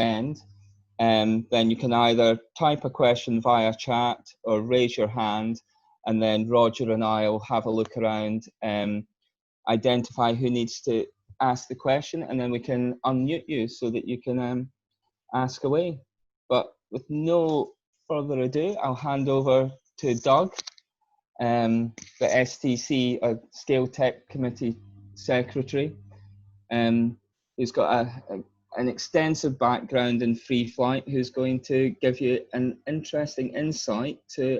end, then you can either type a question via chat or raise your hand, and then Roger and I will have a look around, identify who needs to ask the question, and then we can unmute you so that you can ask away. But with no further ado, I'll hand over to Doug, the STC Scale Tech Committee Secretary, who's got an extensive background in free flight, who's going to give you an interesting insight to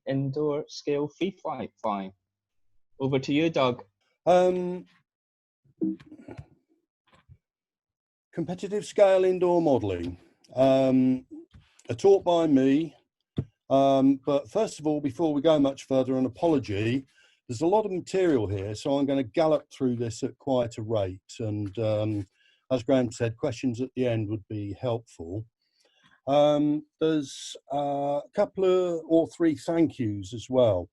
indoor scale free flight flying. Over to you, Doug. Competitive scale indoor modelling, a talk by me, but first of all, before we go much further, an apology. There's a lot of material here, so I'm going to gallop through this at quite a rate, and as Graham said, questions at the end would be helpful. There's a couple or three thank yous as well.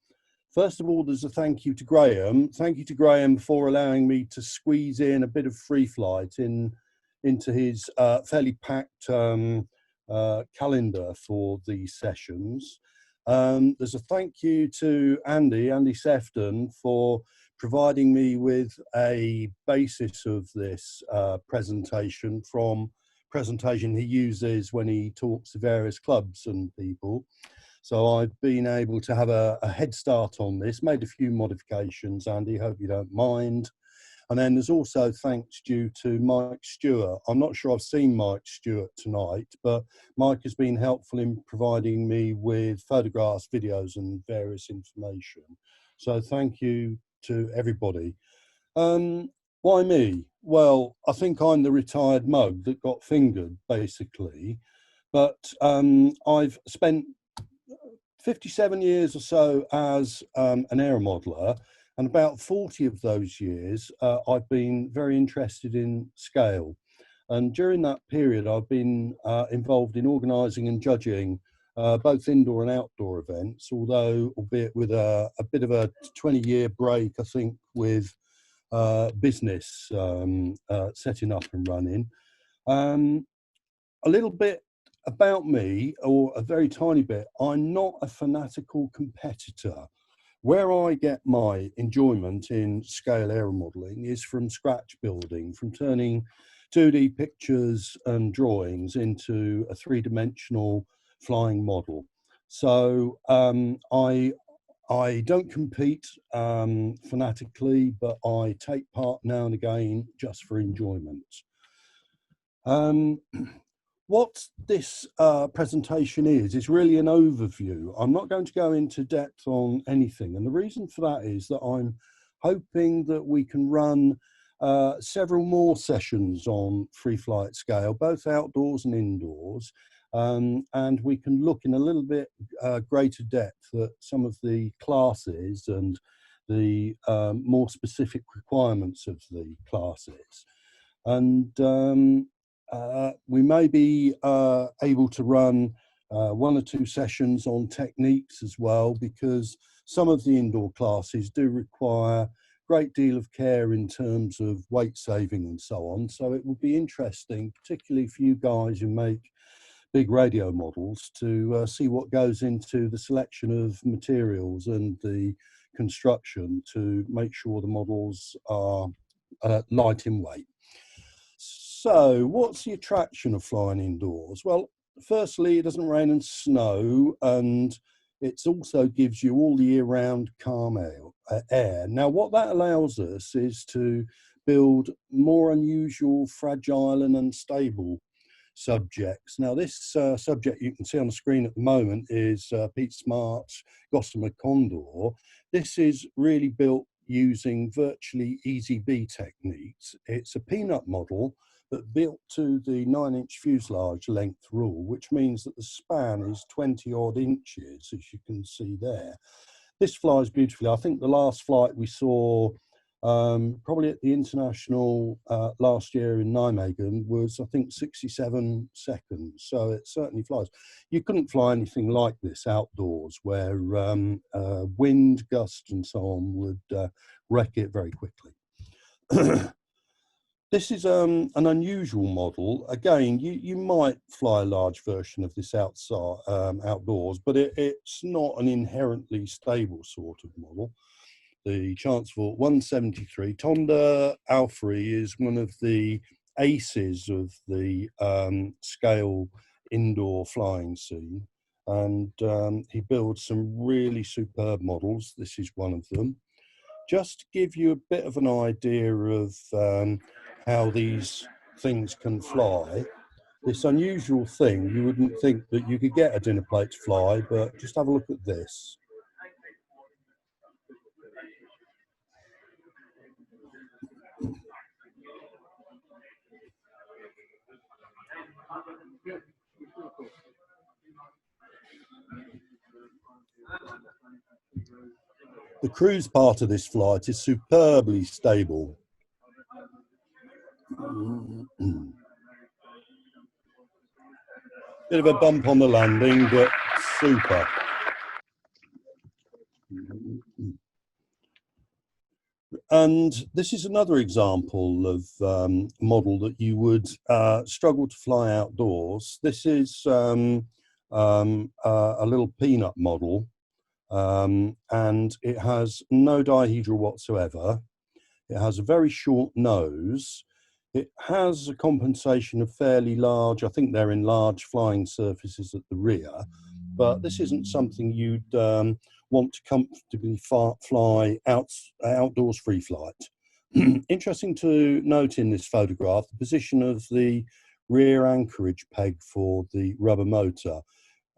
First of all, there's a thank you to Graham. Thank you to Graham for allowing me to squeeze in a bit of free flight into his fairly packed calendar for these sessions. There's a thank you to Andy Sefton, for providing me with a basis of this presentation from presentation he uses when he talks to various clubs and people. So I've been able to have a head start on this, made a few modifications, Andy, hope you don't mind. And then there's also thanks due to Mike Stewart. I'm not sure I've seen Mike Stewart tonight, but Mike has been helpful in providing me with photographs, videos, and various information. So thank you to everybody. Why me? Well, I think I'm the retired mug that got fingered, basically. But I've spent 57 years or so as an air modeller, and about 40 of those years I've been very interested in scale. And during that period I've been involved in organising and judging both indoor and outdoor events, although albeit with a bit of a 20-year break, I think, with business setting up and running. A little bit about me, or a very tiny bit, I'm not a fanatical competitor. Where I get my enjoyment in scale air modelling is from scratch building, from turning 2D pictures and drawings into a three-dimensional flying model. So I don't compete fanatically, but I take part now and again just for enjoyment. What this presentation is really an overview. I'm not going to go into depth on anything, and the reason for that is that I'm hoping that we can run several more sessions on free flight scale, both outdoors and indoors, and we can look in a little bit greater depth at some of the classes and the more specific requirements of the classes. And we may be able to run one or two sessions on techniques as well, because some of the indoor classes do require a great deal of care in terms of weight saving and so on. So it will be interesting, particularly for you guys who make big radio models, to see what goes into the selection of materials and the construction to make sure the models are light in weight. So what's the attraction of flying indoors? Well, firstly, it doesn't rain and snow, and it also gives you all the year-round calm air. Now, what that allows us is to build more unusual, fragile and unstable subjects. Now, this subject you can see on the screen at the moment is Pete Smart's Gossamer Condor. This is really built using virtually easy B techniques. It's a peanut model, but built to the 9-inch fuselage length rule, which means that the span is 20 odd inches, as you can see there. This flies beautifully. I think the last flight we saw probably at the International last year in Nijmegen was, I think, 67 seconds. So it certainly flies. You couldn't fly anything like this outdoors, where wind, gust and so on would wreck it very quickly. This is an unusual model. Again, you might fly a large version of this outside, outdoors, but it's not an inherently stable sort of model. The Chancellor 173, Tonda Alfrey is one of the aces of the scale indoor flying scene, and he builds some really superb models. This is one of them. Just to give you a bit of an idea of how these things can fly. This unusual thing, you wouldn't think that you could get a dinner plate to fly, but just have a look at this. The cruise part of this flight is superbly stable. Bit of a bump on the landing, but super. And this is another example of model that you would struggle to fly outdoors. This is a little peanut model, and it has no dihedral whatsoever. It has a very short nose. It has a compensation of fairly large, I think they're enlarged flying surfaces at the rear, but this isn't something you'd want to comfortably fly outdoors free flight. Interesting to note in this photograph, the position of the rear anchorage peg for the rubber motor.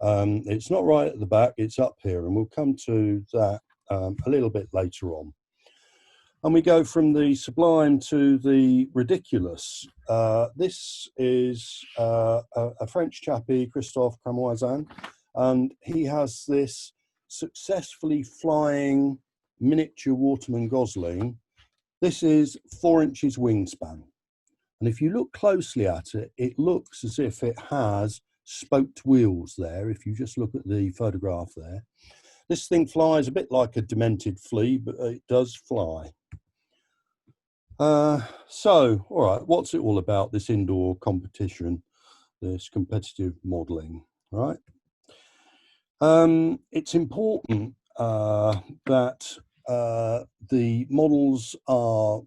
It's not right at the back, it's up here, and we'll come to that a little bit later on. And we go from the sublime to the ridiculous. This is a French chappie, Christophe Cramoisin, and he has this successfully flying miniature Waterman Gosling. This is 4 inches wingspan. And if you look closely at it, it looks as if it has spoked wheels there, if you just look at the photograph there. This thing flies a bit like a demented flea, but it does fly. So, all right, what's it all about, this indoor competition, this competitive modelling, right? It's important that the models are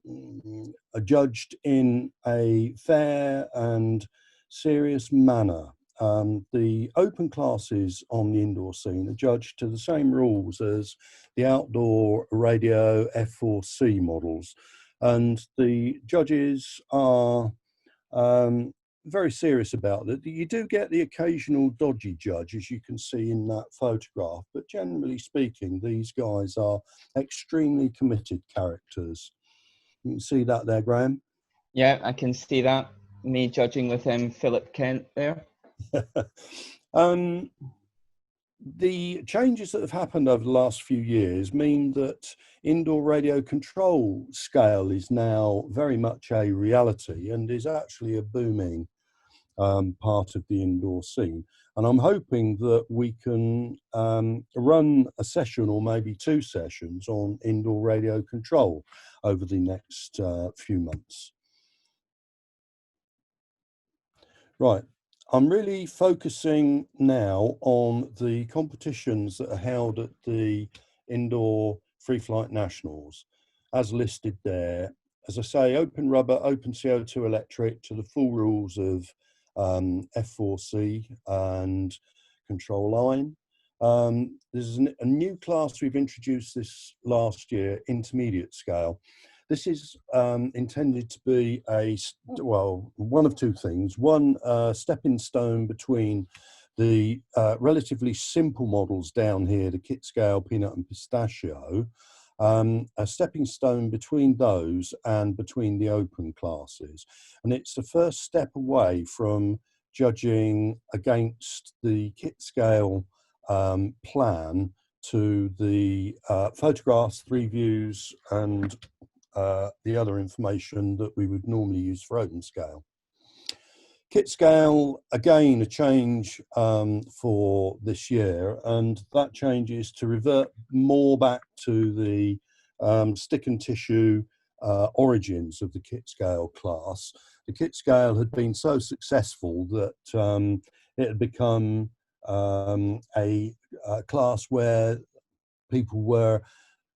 judged in a fair and serious manner. The open classes on the indoor scene are judged to the same rules as the outdoor radio F4C models. And the judges are very serious about it. You do get the occasional dodgy judge, as you can see in that photograph, but generally speaking, these guys are extremely committed characters. You can see that there, Graham? Yeah, I can see that. Me judging with him, Philip Kent there. The changes that have happened over the last few years mean that indoor radio control scale is now very much a reality and is actually a booming part of the indoor scene. And I'm hoping that we can run a session or maybe 2 sessions on indoor radio control over the next few months. Right. I'm really focusing now on the competitions that are held at the Indoor Free Flight Nationals, as listed there. As I say, open rubber, open CO2 electric to the full rules of F4C and control line. There's a new class we've introduced this last year, intermediate scale. This is intended to be one of 2 things. One, stepping stone between the relatively simple models down here, the kit scale, peanut and pistachio, a stepping stone between those and between the open classes. And it's the first step away from judging against the kit scale plan to the photographs, 3 views, and the other information that we would normally use for open scale. Kit scale, again, a change for this year, and that change is to revert more back to the stick and tissue origins of the kit scale class. The kit scale had been so successful that it had become a class where people were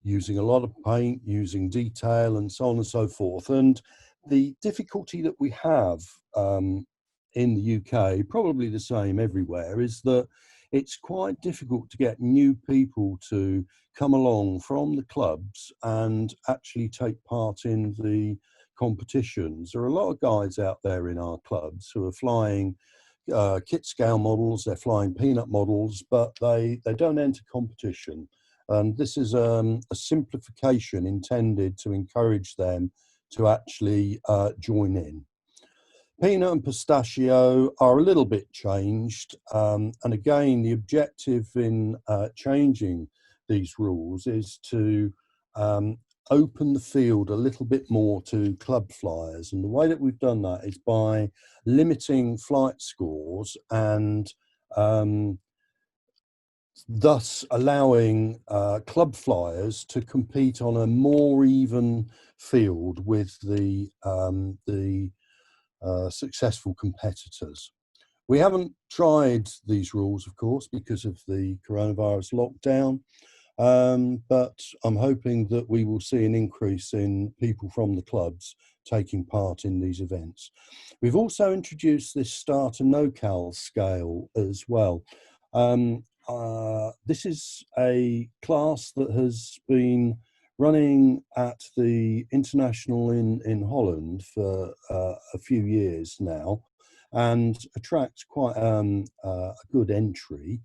using a lot of paint, using detail, and so on and so forth. And the difficulty that we have in the UK, probably the same everywhere, is that it's quite difficult to get new people to come along from the clubs and actually take part in the competitions. There are a lot of guys out there in our clubs who are flying kit scale models, they're flying peanut models, but they don't enter competition. And this is a simplification intended to encourage them to actually join in. Peanut and pistachio are a little bit changed. And again, the objective in changing these rules is to open the field a little bit more to club flyers. And the way that we've done that is by limiting flight scores and thus allowing club flyers to compete on a more even field with the successful competitors. We haven't tried these rules, of course, because of the coronavirus lockdown, but I'm hoping that we will see an increase in people from the clubs taking part in these events. We've also introduced this start and no-cal scale as well. This is a class that has been running at the International in Holland for a few years now and attracts quite a good entry.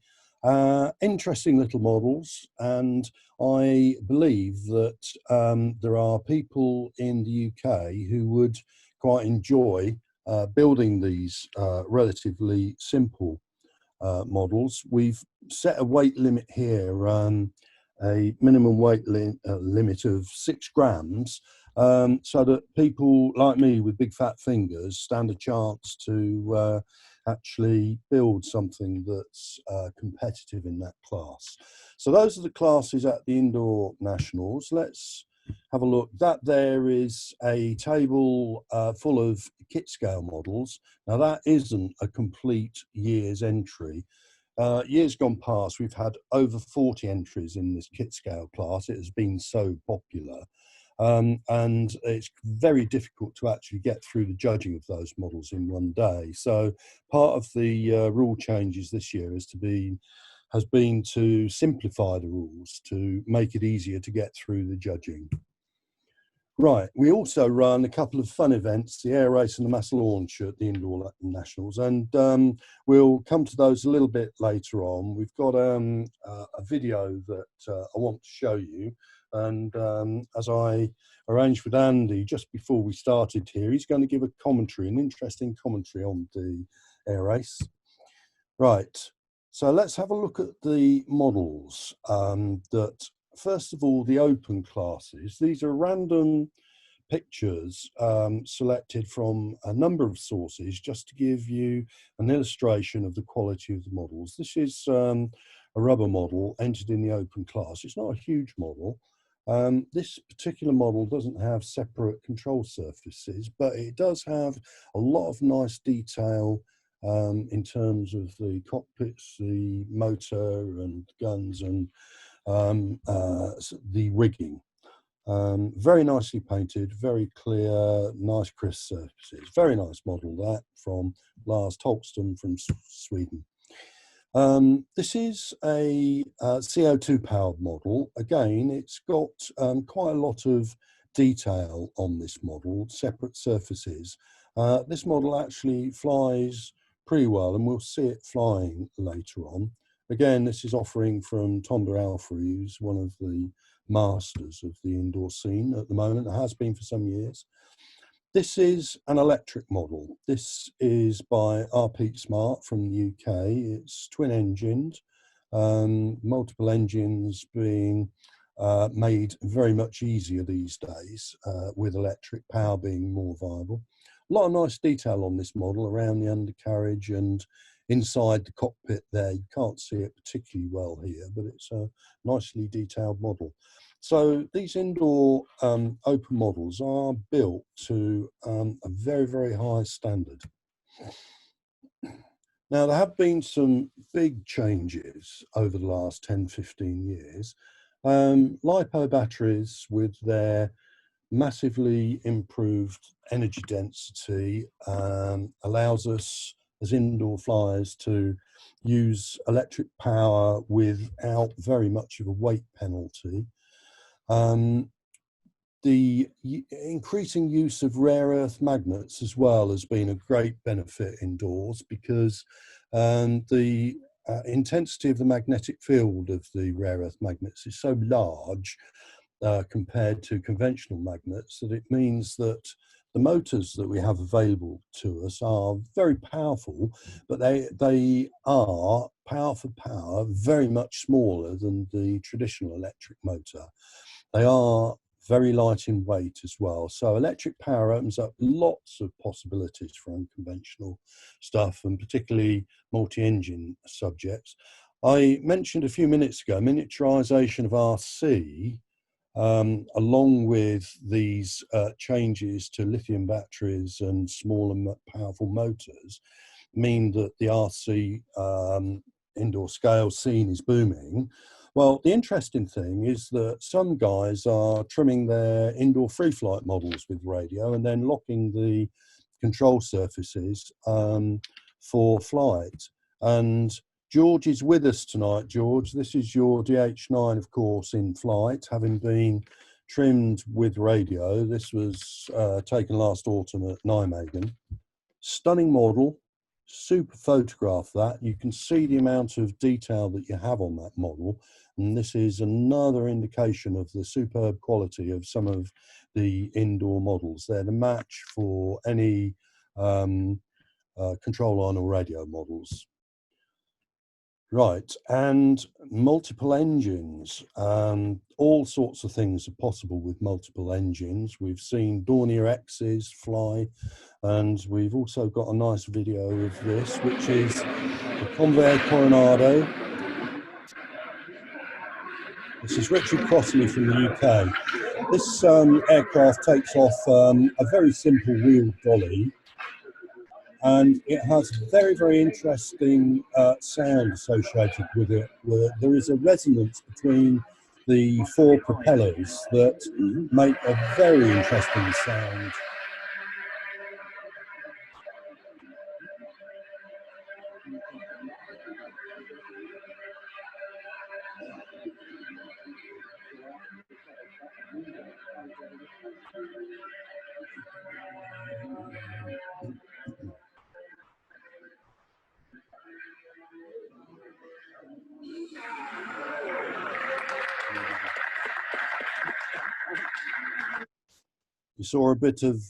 Interesting little models, and I believe that there are people in the UK who would quite enjoy building these relatively simple models. We've set a weight limit here, a minimum weight limit of 6 grams, so that people like me with big fat fingers stand a chance to actually build something that's competitive in that class. So those are the classes at the Indoor Nationals. Let's have a look. That there is a table full of kit scale models. Now that isn't a complete year's entry. Years gone past, we've had over 40 entries in this kit scale class. It has been so popular. And it's very difficult to actually get through the judging of those models in one day. So part of the rule changes this year has been to simplify the rules to make it easier to get through the judging. Right, we also run a couple of fun events, the air race and the mass launch at the Indoor Nationals, and we'll come to those a little bit later on. We've got a video that I want to show you, and as I arranged with Andy just before we started here, he's going to give a commentary, an interesting commentary on the air race. Right, so let's have a look at the models that, first of all, the open classes. These are random pictures selected from a number of sources just to give you an illustration of the quality of the models. This is a rubber model entered in the open class. It's not a huge model. This particular model doesn't have separate control surfaces, but it does have a lot of nice detail in terms of the cockpits, the motor and guns, and the rigging. Very nicely painted, very clear, nice crisp surfaces. Very nice model that from Lars Tolkston from Sweden. This is a CO2 powered model. Again, it's got quite a lot of detail on this model, separate surfaces. This model actually flies pretty well, and we'll see it flying later on. Again, this is offering from Tonda Alfrey, who's one of the masters of the indoor scene at the moment. It has been for some years. This is an electric model. This is by R. Pete Smart from the UK. It's twin engined, multiple engines being made very much easier these days, with electric power being more viable. A lot of nice detail on this model around the undercarriage and inside the cockpit there. You can't see it particularly well here, but it's a nicely detailed model. So these indoor open models are built to a very, very high standard. Now, there have been some big changes over the last 10, 15 years. LiPo batteries with their massively improved energy density allows us as indoor flyers to use electric power without very much of a weight penalty. The increasing use of rare earth magnets as well has been a great benefit indoors, because the intensity of the magnetic field of the rare earth magnets is so large compared to conventional magnets that it means that the motors that we have available to us are very powerful, but they are power for power very much smaller than the traditional electric motor. They are very light in weight as well. So electric power opens up lots of possibilities for unconventional stuff, and particularly multi-engine subjects. I mentioned a few minutes ago miniaturization of RC, along with these changes to lithium batteries and smaller powerful motors, mean that the RC indoor scale scene is booming. Well, the interesting thing is that some guys are trimming their indoor free flight models with radio and then locking the control surfaces for flight. And George is with us tonight. George, this is your DH9, of course, in flight, having been trimmed with radio. This was taken last autumn at Nijmegen. Stunning model, super photograph that. You can see the amount of detail that you have on that model. And this is another indication of the superb quality of some of the indoor models. They're the match for any control line or radio models. Right, and multiple engines. All sorts of things are possible with multiple engines. We've seen Dornier X's fly, and we've also got a nice video of this, which is the Convair Coronado. This is Richard Crossley from the UK. This aircraft takes off a very simple wheeled dolly, and it has very, very interesting sound associated with it. Where there is a resonance between the four propellers that make a very interesting sound. You saw a bit of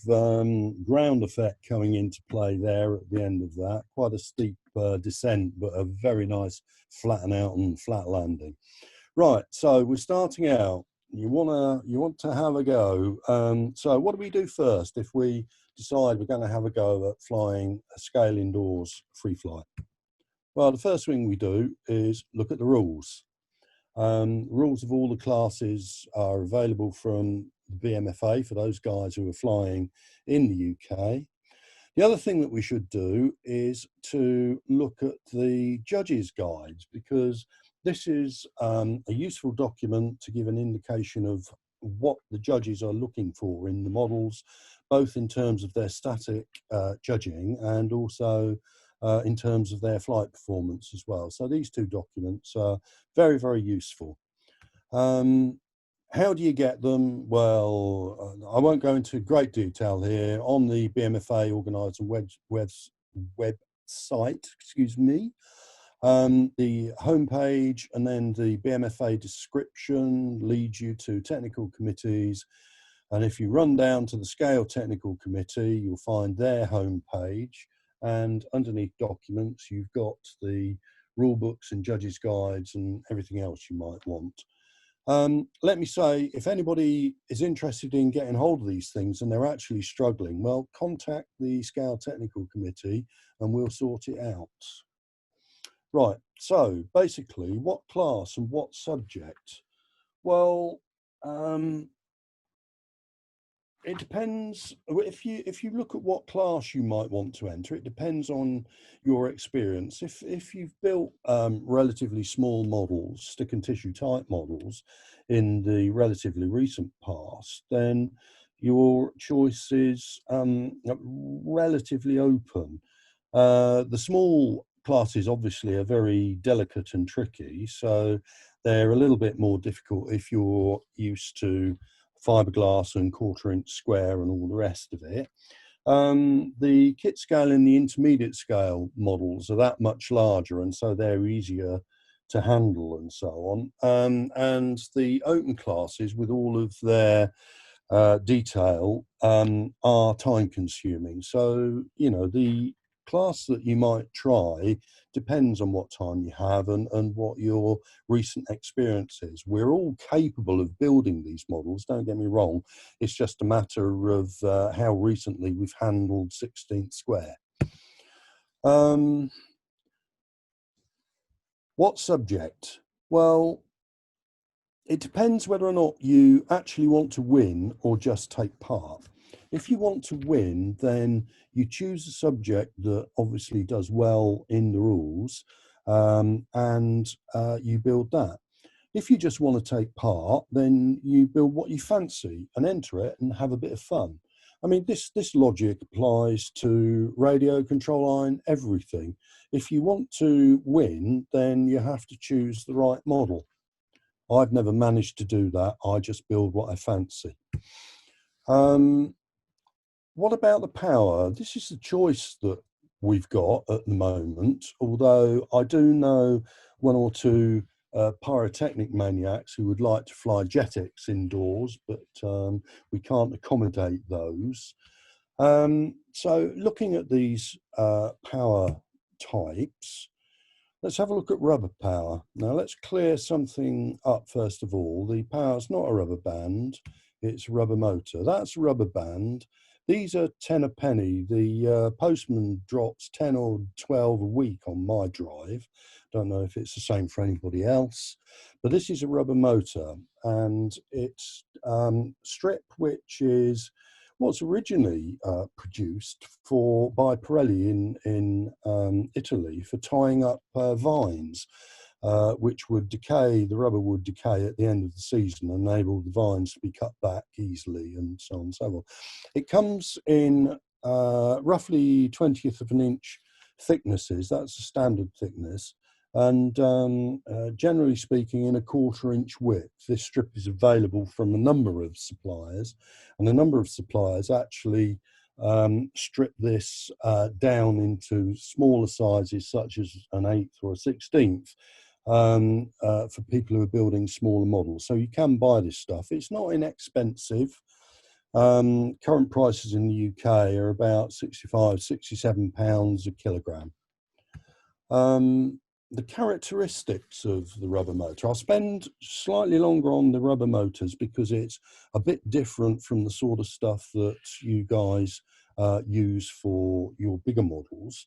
ground effect coming into play there at the end of that. Quite a steep descent, but a very nice flatten out and flat landing. Right, so we're starting out. You want to have a go. So what do we do first if we decide we're going to have a go at flying a scale indoors free flight? Well, the first thing we do is look at the rules. Rules of all the classes are available from the BMFA for those guys who are flying in the UK. The other thing that we should do is to look at the judges' guides, because this is a useful document to give an indication of what the judges are looking for in the models, both in terms of their static judging and also in terms of their flight performance as well. So these two documents are very, very useful. How do you get them? Well, I won't go into great detail here. On the BMFA organised website, excuse me, the homepage and then the BMFA description leads you to technical committees. And if you run down to the Scale Technical Committee, you'll find their homepage. And underneath documents, you've got the rule books and judges' guides and everything else you might want. Let me say, if anybody is interested in getting hold of these things and they're actually struggling, well, contact the Scale Technical Committee and we'll sort it out. Right, so basically, what class and what subject? Well, It depends. If you look at what class you might want to enter, it depends on your experience. If you've built relatively small models, stick and tissue type models, in the relatively recent past, then your choice is relatively open. The small classes obviously are very delicate and tricky, so they're a little bit more difficult if you're used to fiberglass and 1/4 inch square and all the rest of it. The kit scale and the intermediate scale models are that much larger, and so they're easier to handle and so on. And the open classes, with all of their detail, are time consuming. So, you know, the class that you might try depends on what time you have and what your recent experience is. We're all capable of building these models, don't get me wrong. It's just a matter of how recently we've handled 16th square. What subject? Well, it depends whether or not you actually want to win or just take part. If you want to win, then you choose a subject that obviously does well in the rules, and you build that. If you just want to take part, then you build what you fancy and enter it and have a bit of fun. I mean, this logic applies to radio, control line, everything. If you want to win, then you have to choose the right model. I've never managed to do that. I just build what I fancy. What about the power? This is the choice that we've got at the moment, although I do know one or two pyrotechnic maniacs who would like to fly Jetix indoors, but we can't accommodate those. So looking at these power types, let's have a look at rubber power. Now let's clear something up first of all. The power's not a rubber band, it's a rubber motor. That's a rubber band. These are 10 a penny. The postman drops 10 or 12 a week on my drive. Don't know if it's the same for anybody else, but this is a rubber motor, and it's strip, which is what's originally produced by Pirelli in Italy for tying up vines, which would decay, the rubber would decay at the end of the season, enable the vines to be cut back easily and so on and so forth. It comes in roughly 1/20 of an inch thicknesses, that's the standard thickness, and generally speaking in a 1/4 inch width. This strip is available from a number of suppliers, and a number of suppliers actually strip this down into smaller sizes such as an 1/8 or a 16th for people who are building smaller models. So you can buy this stuff. It's not inexpensive. Current prices in the UK are about £65–67 a kilogram. The characteristics of the rubber motor, I'll spend slightly longer on the rubber motors because it's a bit different from the sort of stuff that you guys use for your bigger models.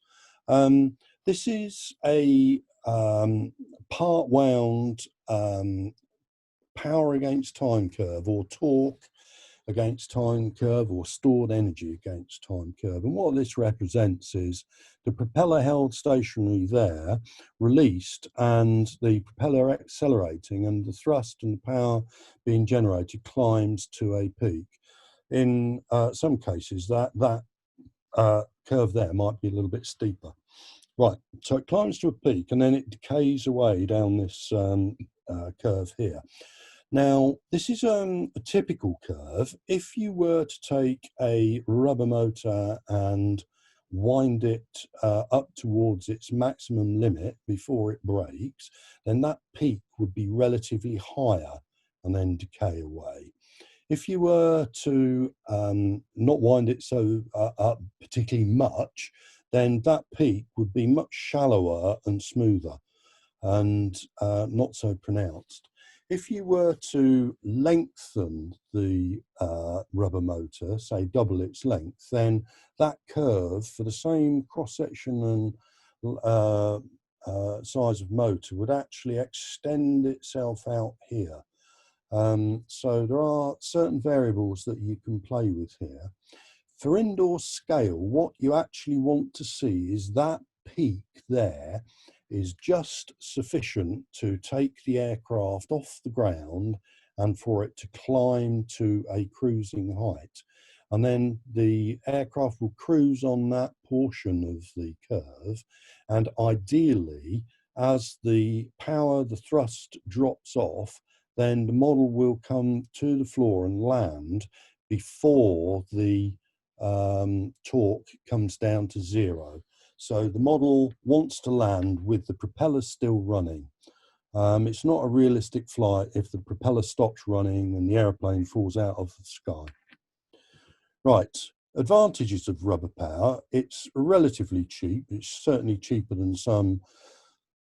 This is a part wound power against time curve, or torque against time curve, or stored energy against time curve. And what this represents is the propeller held stationary there, released, and the propeller accelerating, and the thrust and the power being generated climbs to a peak. In some cases, that curve there might be a little bit steeper. Right, so it climbs to a peak and then it decays away down this curve here. Now, this is a typical curve. If you were to take a rubber motor and wind it up towards its maximum limit before it breaks, then that peak would be relatively higher and then decay away. If you were to not wind it so up particularly much, then that peak would be much shallower and smoother and not so pronounced. If you were to lengthen the rubber motor, say double its length, then that curve for the same cross-section and size of motor would actually extend itself out here. So there are certain variables that you can play with here. For indoor scale, what you actually want to see is that peak there is just sufficient to take the aircraft off the ground and for it to climb to a cruising height. And then the aircraft will cruise on that portion of the curve. And ideally, as the power, the thrust drops off, then the model will come to the floor and land before the torque comes down to zero. So the model wants to land with the propeller still running. It's not a realistic flight if the propeller stops running and the aeroplane falls out of the sky. Right, advantages of rubber power. It's relatively cheap. It's certainly cheaper than some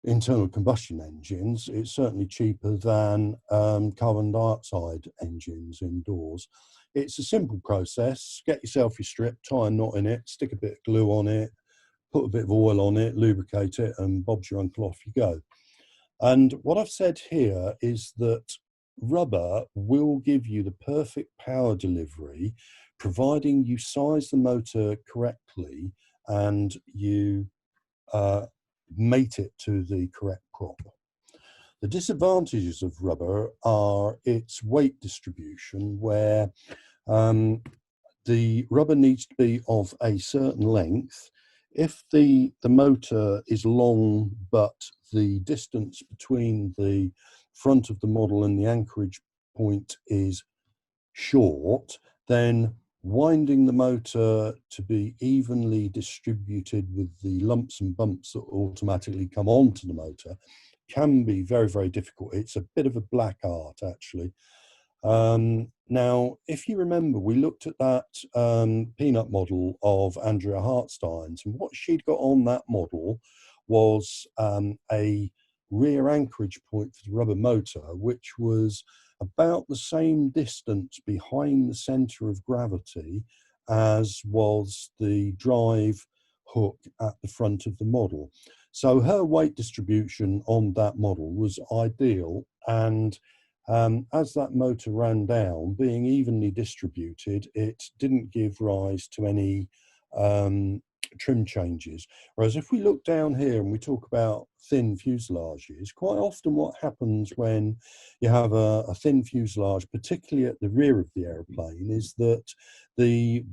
internal combustion engines. It's certainly cheaper than carbon dioxide engines indoors. It's a simple process. Get yourself your strip, tie a knot in it, stick a bit of glue on it, put a bit of oil on it, lubricate it, and bob's your uncle, off you go. And what I've said here is that rubber will give you the perfect power delivery, providing you size the motor correctly and you mate it to the correct prop. The disadvantages of rubber are its weight distribution, where the rubber needs to be of a certain length. If the motor is long, but the distance between the front of the model and the anchorage point is short, then winding the motor to be evenly distributed with the lumps and bumps that automatically come onto the motor can be very, very difficult. It's a bit of a black art, actually. Now, if you remember, we looked at that peanut model of Andrea Hartstein's, and what she'd got on that model was a rear anchorage point for the rubber motor, which was about the same distance behind the center of gravity as was the drive hook at the front of the model. So her weight distribution on that model was ideal, and as that motor ran down, being evenly distributed, it didn't give rise to any trim changes. Whereas if we look down here and we talk about thin fuselages, quite often what happens when you have a thin fuselage, particularly at the rear of the aeroplane, is that the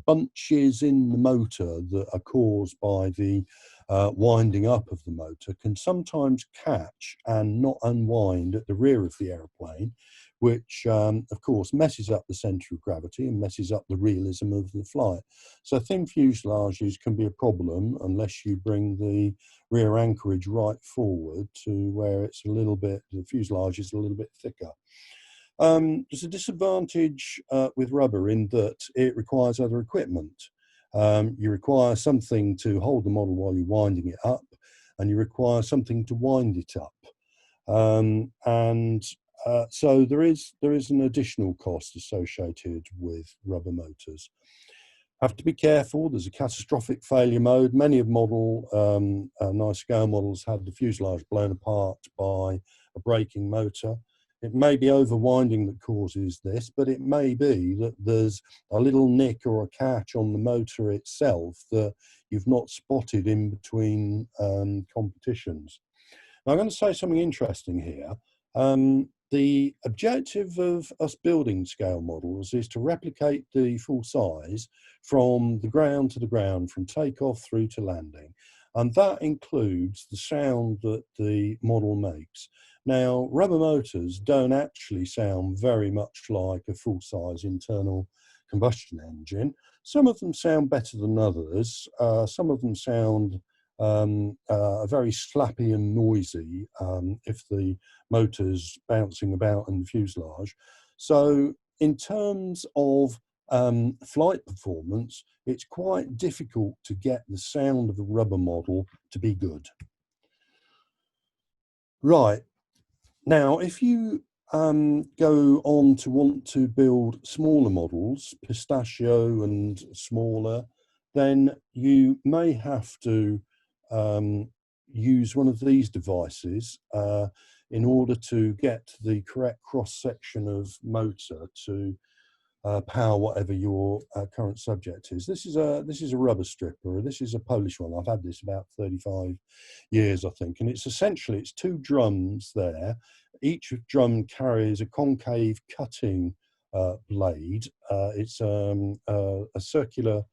bunches in the motor that are caused by the winding up of the motor can sometimes catch and not unwind at the rear of the aeroplane, which of course messes up the center of gravity and messes up the realism of the flight. So thin fuselages can be a problem unless you bring the rear anchorage right forward to where it's a little bit, the fuselage is a little bit thicker. There's a disadvantage with rubber in that it requires other equipment. You require something to hold the model while you're winding it up, and you require something to wind it up. So there is an additional cost associated with rubber motors. Have to be careful. There's a catastrophic failure mode. Many of nice scale models had the fuselage blown apart by a braking motor. It may be overwinding that causes this, but it may be that there's a little nick or a catch on the motor itself that you've not spotted in between competitions. Now, I'm going to say something interesting here. The objective of us building scale models is to replicate the full size from the ground to the ground, from takeoff through to landing. And that includes the sound that the model makes. Now, rubber motors don't actually sound very much like a full-size internal combustion engine. Some of them sound better than others. Some of them sound very slappy and noisy if the motor's bouncing about in the fuselage. So in terms of flight performance, it's quite difficult to get the sound of a rubber model to be good. Right. Now, if you go on to want to build smaller models, pistachio and smaller, then you may have to use one of these devices. in order to get the correct cross-section of motor to power whatever your current subject is. This is a rubber stripper. This is a Polish one. I've had this about 35 years, I think, and it's essentially, it's two drums there. Each drum carries a concave cutting blade. It's a circular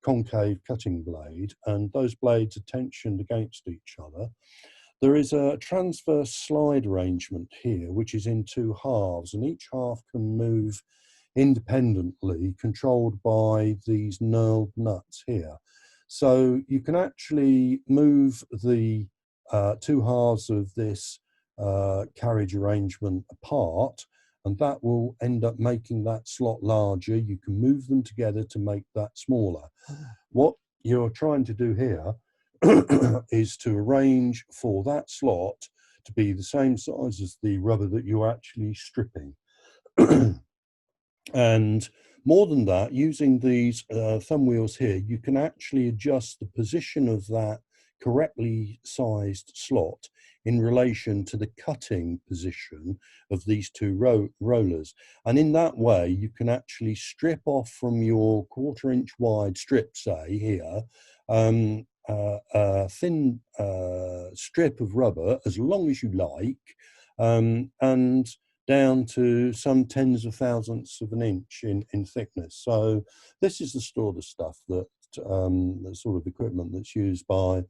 concave cutting blade, and those blades are tensioned against each other. There is a transverse slide arrangement here, which is in two halves, and each half can move independently, controlled by these knurled nuts here. So you can actually move the two halves of this carriage arrangement apart, and that will end up making that slot larger. You can move them together to make that smaller. What you're trying to do here is to arrange for that slot to be the same size as the rubber that you're actually stripping. And more than that, using these thumb wheels here, you can actually adjust the position of that correctly sized slot in relation to the cutting position of these two rollers. And in that way, you can actually strip off from your 1/4 inch wide strip, say here, a thin strip of rubber, as long as you like, and down to some tens of thousandths of an inch in thickness. So this is the sort of stuff that, the sort of equipment that's used by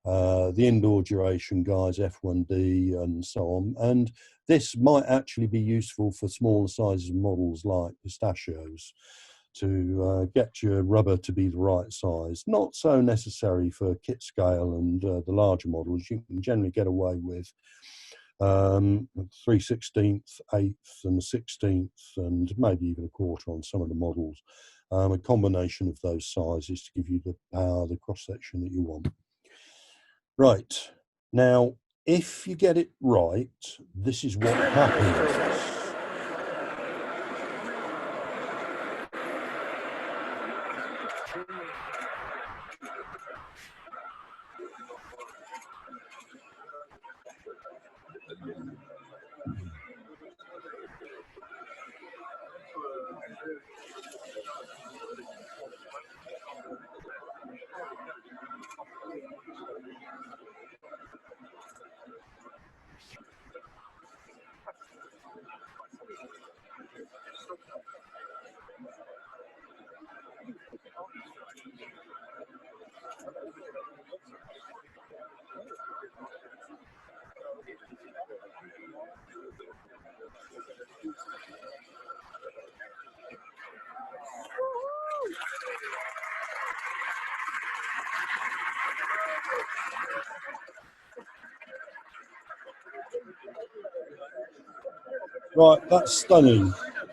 the indoor duration guys, F1D and so on. And this might actually be useful for smaller sizes of models like pistachios, to get your rubber to be the right size. Not so necessary for kit scale and the larger models. You can generally get away with 3/16, 1/8 and 1/16, and maybe even 1/4 on some of the models. A combination of those sizes to give you the power, the cross section that you want. Right, now if you get it right, this is what happens. Right, that's stunning.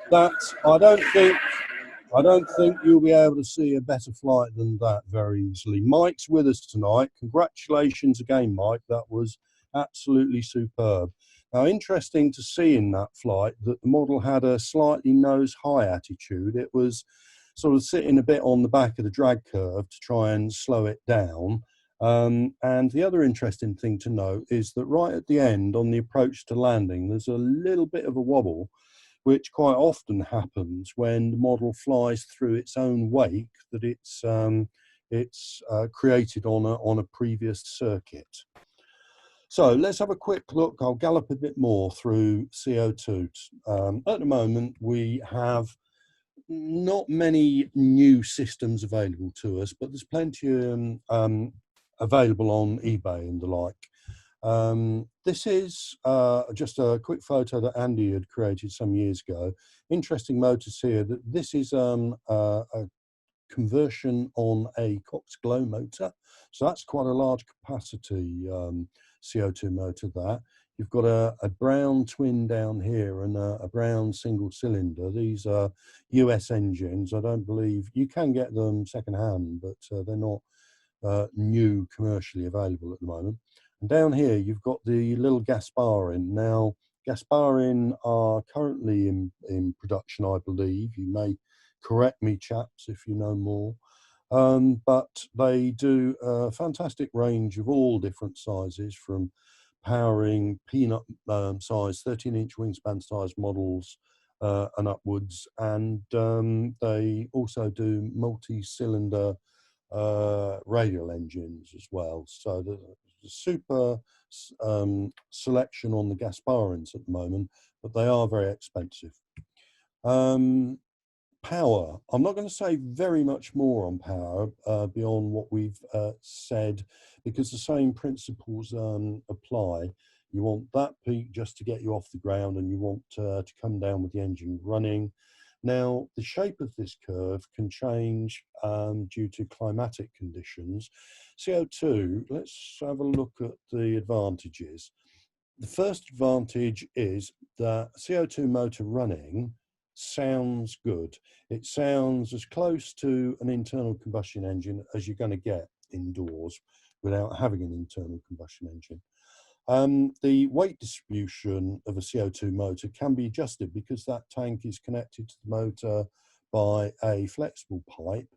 That I don't think you'll be able to see a better flight than that very easily. Mike's with us tonight. Congratulations again, Mike. That was absolutely superb. Now, interesting to see in that flight that the model had a slightly nose-high attitude. It was sort of sitting a bit on the back of the drag curve to try and slow it down. And the other interesting thing to note is that right at the end, on the approach to landing, there's a little bit of a wobble, which quite often happens when the model flies through its own wake that it's created on a previous circuit. So let's have a quick look. I'll gallop a bit more through CO2. At the moment, we have not many new systems available to us, but there's plenty available on eBay and the like. This is just a quick photo that Andy had created some years ago. Interesting motors here. That this is a conversion on a Cox Glow motor, so that's quite a large capacity CO2 motor. That you've got a brown twin down here and a brown single cylinder. These are US engines. I don't believe you can get them secondhand, but they're not new commercially available at the moment. And down here you've got the little Gasparin. Now Gasparin are currently in production, I believe. You may correct me, chaps, if you know more. But they do a fantastic range of all different sizes, from powering peanut size, 13-inch wingspan size models and upwards. And they also do multi-cylinder radial engines as well. So the super selection on the Gasparins at the moment, but they are very expensive. Power. I'm not going to say very much more on power beyond what we've said, because the same principles apply. You want that peak just to get you off the ground, and you want to come down with the engine running. Now, the shape of this curve can change due to climatic conditions. CO2, let's have a look at the advantages. The first advantage is that CO2 motor running sounds good. It sounds as close to an internal combustion engine as you're going to get indoors without having an internal combustion engine. The weight distribution of a CO2 motor can be adjusted because that tank is connected to the motor by a flexible pipe.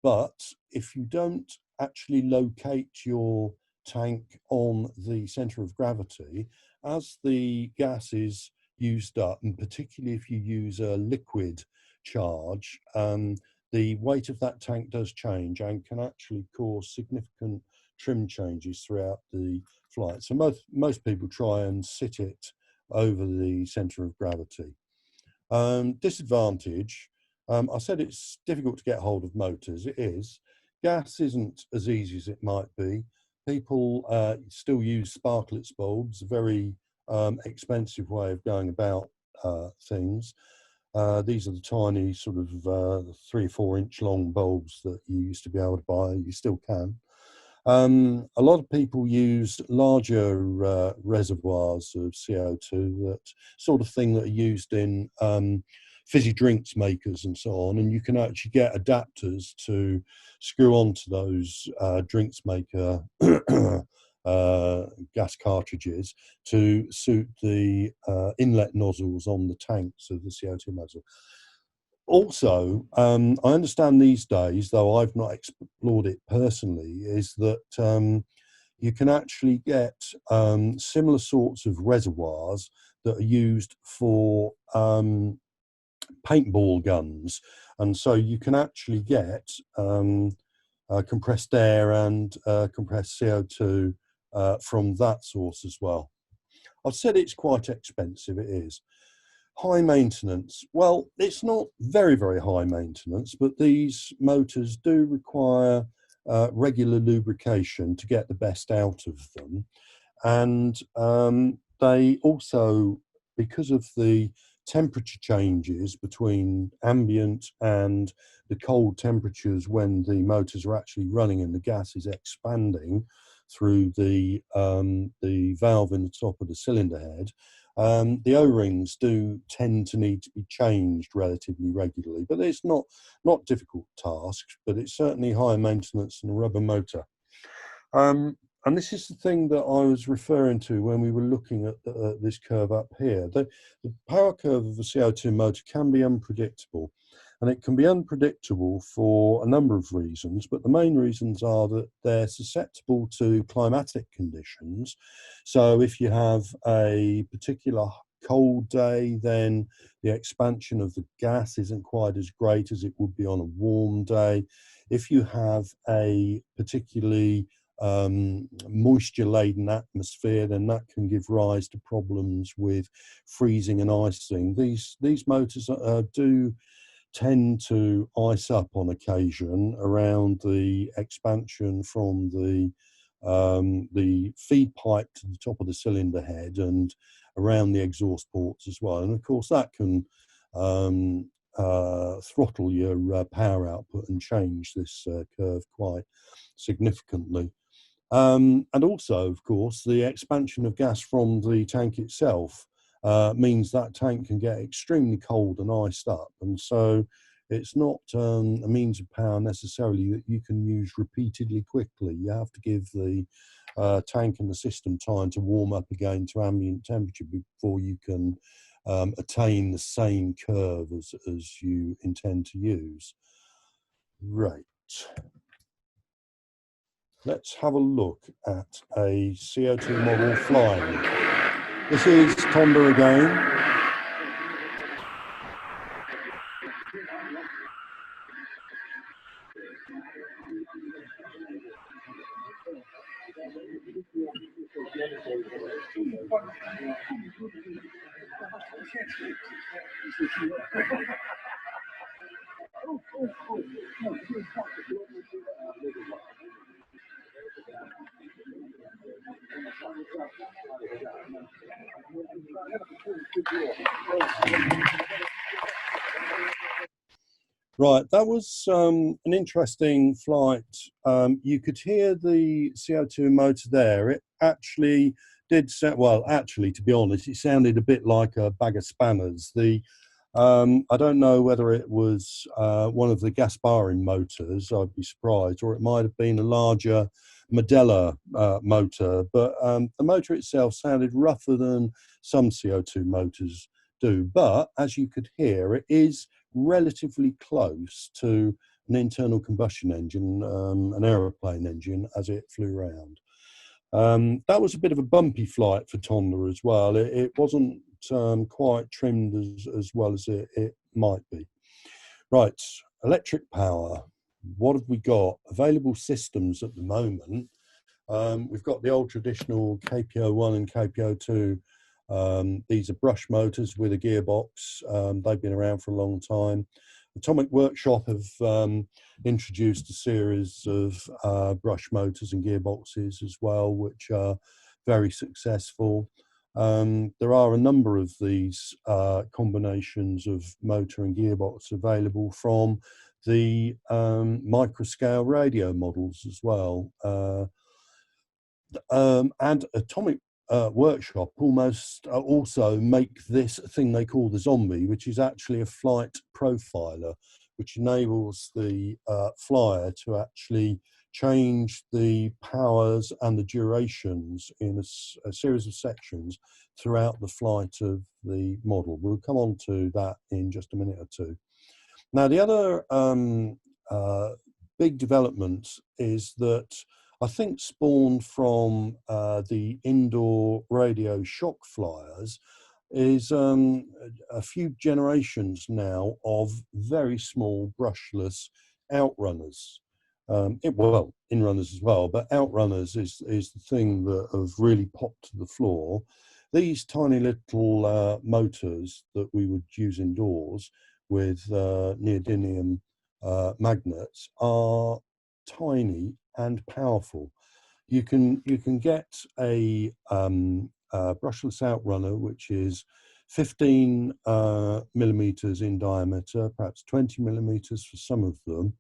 But if you don't actually locate your tank on the center of gravity, as the gas is used up, and particularly if you use a liquid charge, the weight of that tank does change and can actually cause significant trim changes throughout the flight. So most people try and sit it over the center of gravity. Disadvantage, I said it's difficult to get hold of motors. It is. Gas isn't as easy as it might be. People still use sparklets bulbs, a very expensive way of going about things. These are the tiny sort of 3 or 4 inch long bulbs that you used to be able to buy. You still can. A lot of people use larger reservoirs of CO2, that sort of thing that are used in fizzy drinks makers and so on, and you can actually get adapters to screw onto those drinks maker gas cartridges to suit the inlet nozzles on the tanks of the CO2 nozzle. Also, I understand these days, though I've not explored it personally, is that you can actually get similar sorts of reservoirs that are used for paintball guns. And so you can actually get compressed air and compressed CO2 from that source as well. I've said it's quite expensive, it is. High maintenance. Well, it's not very, very high maintenance, but these motors do require regular lubrication to get the best out of them. And they also, because of the temperature changes between ambient and the cold temperatures when the motors are actually running and the gas is expanding through the valve in the top of the cylinder head, the O-rings do tend to need to be changed relatively regularly, but it's not difficult tasks, but it's certainly higher maintenance than a rubber motor. And this is the thing that I was referring to when we were looking at this curve up here. The power curve of a CO2 motor can be unpredictable, and it can be unpredictable for a number of reasons, but the main reasons are that they're susceptible to climatic conditions. So if you have a particular cold day, then the expansion of the gas isn't quite as great as it would be on a warm day. If you have a particularly moisture-laden atmosphere, then that can give rise to problems with freezing and icing. These motors do tend to ice up on occasion around the expansion from the feed pipe to the top of the cylinder head and around the exhaust ports as well. And of course that can throttle your power output and change this curve quite significantly. And also, of course, the expansion of gas from the tank itself means that tank can get extremely cold and iced up. And so it's not a means of power necessarily that you can use repeatedly quickly. You have to give the tank and the system time to warm up again to ambient temperature before you can attain the same curve as you intend to use. Right. let's have a look at a CO2 model flying. This is Tonda again. Right, that was an interesting flight. You could hear the CO2 motor there. It actually did sound, well, actually, to be honest, it sounded a bit like a bag of spanners. I don't know whether it was one of the gas firing motors, I'd be surprised, or it might have been a larger Modella motor, but the motor itself sounded rougher than some CO2 motors do. But as you could hear, it is relatively close to an internal combustion engine, an aeroplane engine, as it flew around. That was a bit of a bumpy flight for Tonda as well. It wasn't quite trimmed as well as it might be. Right, electric power. What have we got? Available systems at the moment. We've got the old traditional KPO1 and KPO2. These are brush motors with a gearbox. They've been around for a long time. Atomic Workshop have introduced a series of brush motors and gearboxes as well, which are very successful. There are a number of these combinations of motor and gearbox available from the microscale radio models as well. And Atomic Workshop also make this thing they call the Zombie, which is actually a flight profiler, which enables the flyer to actually change the powers and the durations in a series of sections throughout the flight of the model. We'll come on to that in just a minute or two. Now, the other big development is that I think spawned from the indoor radio shock flyers is a few generations now of very small brushless outrunners. Well, inrunners as well, but outrunners is the thing that have really popped to the floor. These tiny little motors that we would use indoors with neodymium magnets are tiny and powerful. You can get a brushless outrunner which is 15 millimeters in diameter, perhaps 20 millimeters for some of them,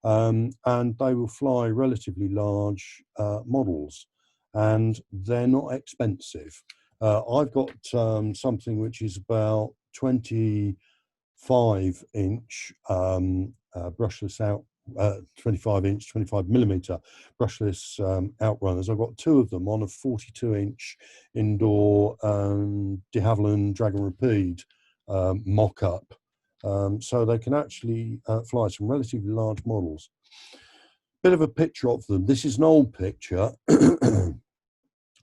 and they will fly relatively large models, and they're not expensive. I've got something which is about 25-inch brushless 25-inch, 25 millimeter brushless outrunners. I've got two of them on a 42-inch indoor de Havilland Dragon Rapide mock-up. So they can actually fly some relatively large models. Bit of a picture of them. This is an old picture.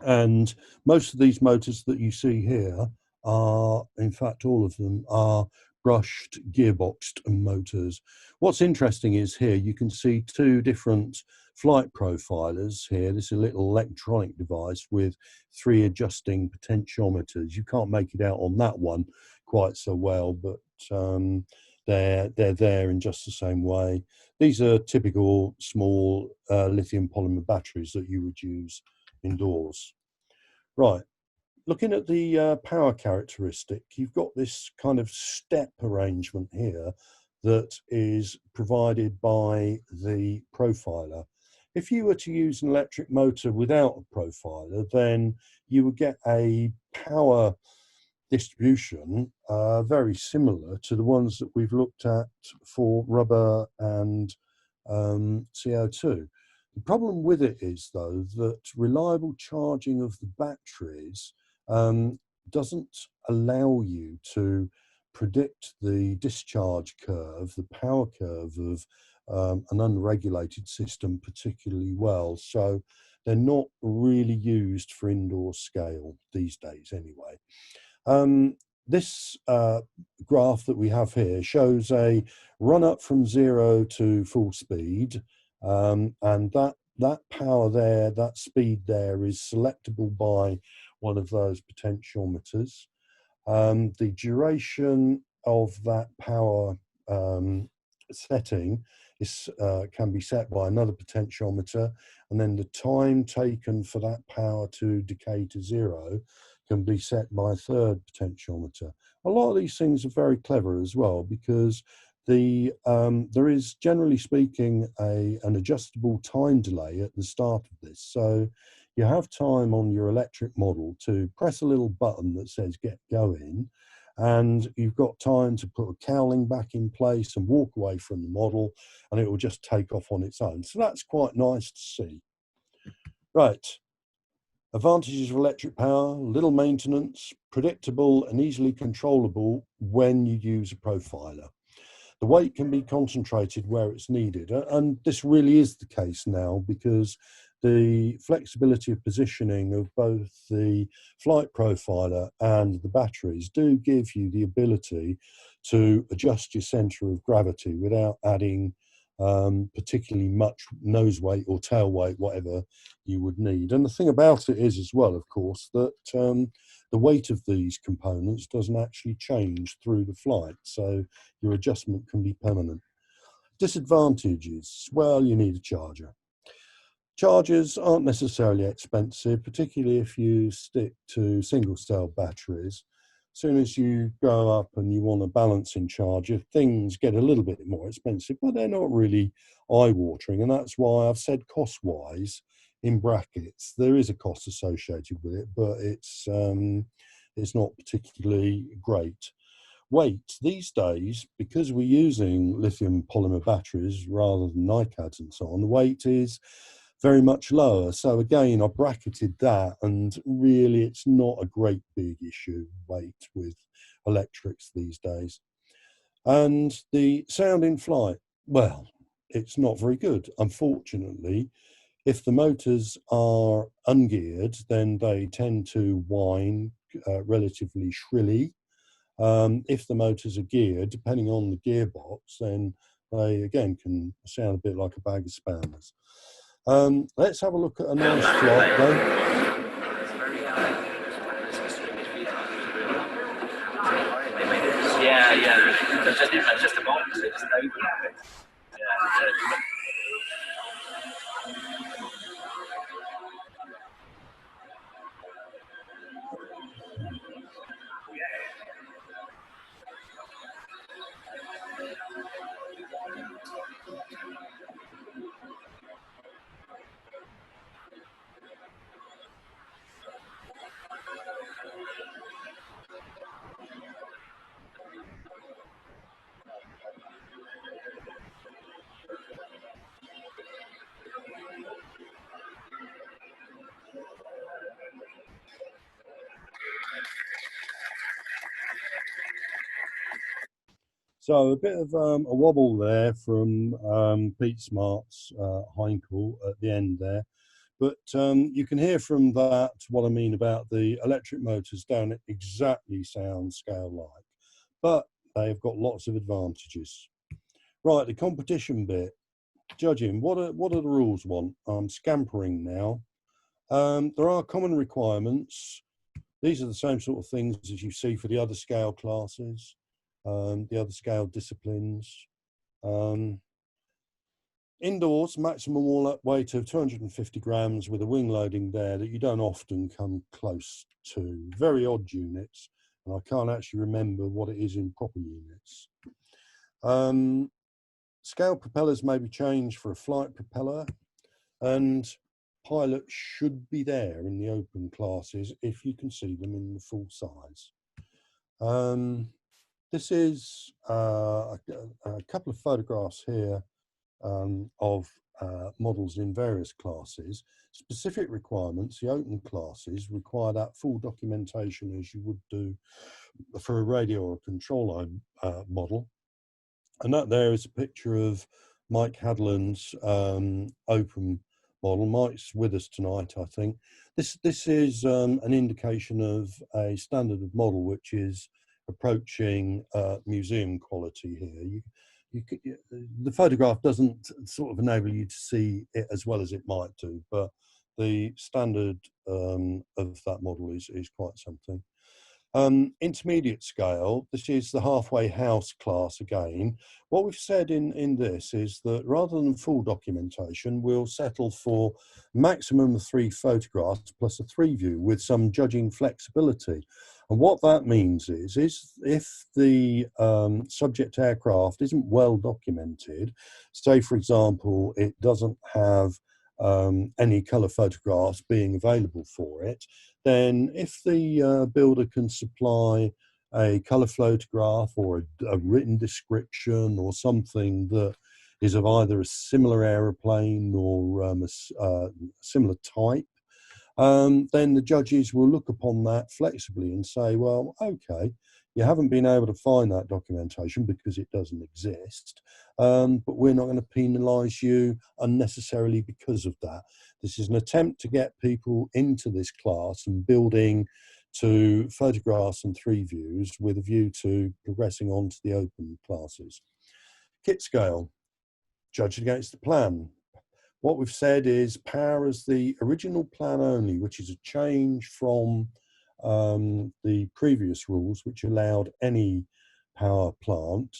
And most of these motors that you see here are, in fact, all of them are brushed gearboxed motors. What's interesting is here you can see two different flight profilers here. This is a little electronic device with 3 adjusting potentiometers. You can't make it out on that one quite so well, but they're there in just the same way. These are typical small lithium polymer batteries that you would use indoors. Right, looking at the power characteristic, you've got this kind of step arrangement here that is provided by the profiler. If you were to use an electric motor without a profiler, then you would get a power distribution very similar to the ones that we've looked at for rubber and CO2. The problem with it is, though, that reliable charging of the batteries doesn't allow you to predict the discharge curve, the power curve of an unregulated system particularly well. So they're not really used for indoor scale these days anyway. This graph that we have here shows a run up from 0 to full speed, and that power there, that speed there, is selectable by one of those potentiometers. The duration of that power setting is can be set by another potentiometer, and then the time taken for that power to decay to 0 can be set by a third potentiometer. A lot of these things are very clever as well, because there is, generally speaking, an adjustable time delay at the start of this. So you have time on your electric model to press a little button that says get going, and you've got time to put a cowling back in place and walk away from the model, and it will just take off on its own. So that's quite nice to see. Right. Advantages of electric power: little maintenance, predictable and easily controllable when you use a profiler. The weight can be concentrated where it's needed, and this really is the case now, because the flexibility of positioning of both the flight profiler and the batteries do give you the ability to adjust your center of gravity without adding particularly much nose weight or tail weight, whatever you would need. And the thing about it is as well, of course, that the weight of these components doesn't actually change through the flight, so your adjustment can be permanent. Disadvantages: well, you need a charger. Chargers aren't necessarily expensive, particularly if you stick to single cell batteries. As soon as you go up and you want a balancing charger, things get a little bit more expensive, but they're not really eye-watering. And that's why I've said cost-wise in brackets. There is a cost associated with it, but it's not particularly great. Weight: these days, because we're using lithium polymer batteries rather than NiCads and so on, the weight is very much lower. So again, I bracketed that, and really it's not a great big issue, weight, with electrics these days. And the sound in flight: well, it's not very good, unfortunately. If the motors are ungeared, then they tend to whine relatively shrilly. If the motors are geared, depending on the gearbox, then they again can sound a bit like a bag of spanners. Let's have a look at a nice flight though. Yeah. It's just a box. It's So a bit of a wobble there from Pete Smart's Heinkel at the end there. But you can hear from that what I mean about the electric motors don't exactly sound scale-like, but they've got lots of advantages. Right, the competition bit. Judging, what do the rules want? I'm scampering now. There are common requirements. These are the same sort of things as you see for the other scale classes, the other scale disciplines. Indoors, maximum all-up weight of 250 grams with a wing loading there that you don't often come close to. Very odd units, and I can't actually remember what it is in proper units. Scale propellers may be changed for a flight propeller, and pilots should be there in the open classes if you can see them in the full size. This is a couple of photographs here of models in various classes. Specific requirements: the open classes require that full documentation as you would do for a radio or control line model. And that there is a picture of Mike Hadland's open model. Mike's with us tonight, I think. This is an indication of a standard of model which is approaching museum quality here. The photograph doesn't sort of enable you to see it as well as it might do, but the standard of that model is quite something. Intermediate scale, this is the halfway house class again. What we've said in this is that rather than full documentation, we'll settle for maximum of 3 photographs plus a 3 view with some judging flexibility. And what that means is if the subject aircraft isn't well documented, say for example, it doesn't have any colour photographs being available for it, then if the builder can supply a colour photograph or a written description or something that is of either a similar aeroplane or a similar type, then the judges will look upon that flexibly and say, well, okay, you haven't been able to find that documentation because it doesn't exist, but we're not going to penalise you unnecessarily because of that. This is an attempt to get people into this class and building to photographs and 3 views with a view to progressing on to the open classes. Kit scale, judged against the plan. What we've said is power as the original plan only, which is a change from the previous rules, which allowed any power plant.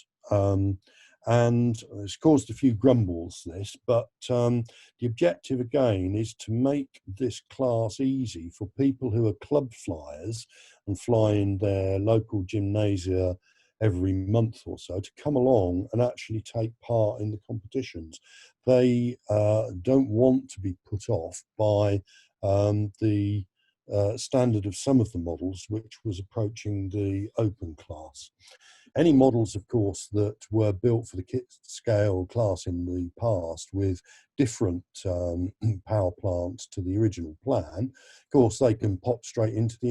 And it's caused a few grumbles, this, but the objective again is to make this class easy for people who are club flyers and fly in their local gymnasia every month or so to come along and actually take part in the competitions. They don't want to be put off by the standard of some of the models, which was approaching the open class. Any models, of course, that were built for the kit scale class in the past with different power plants to the original plan, of course, they can pop straight into the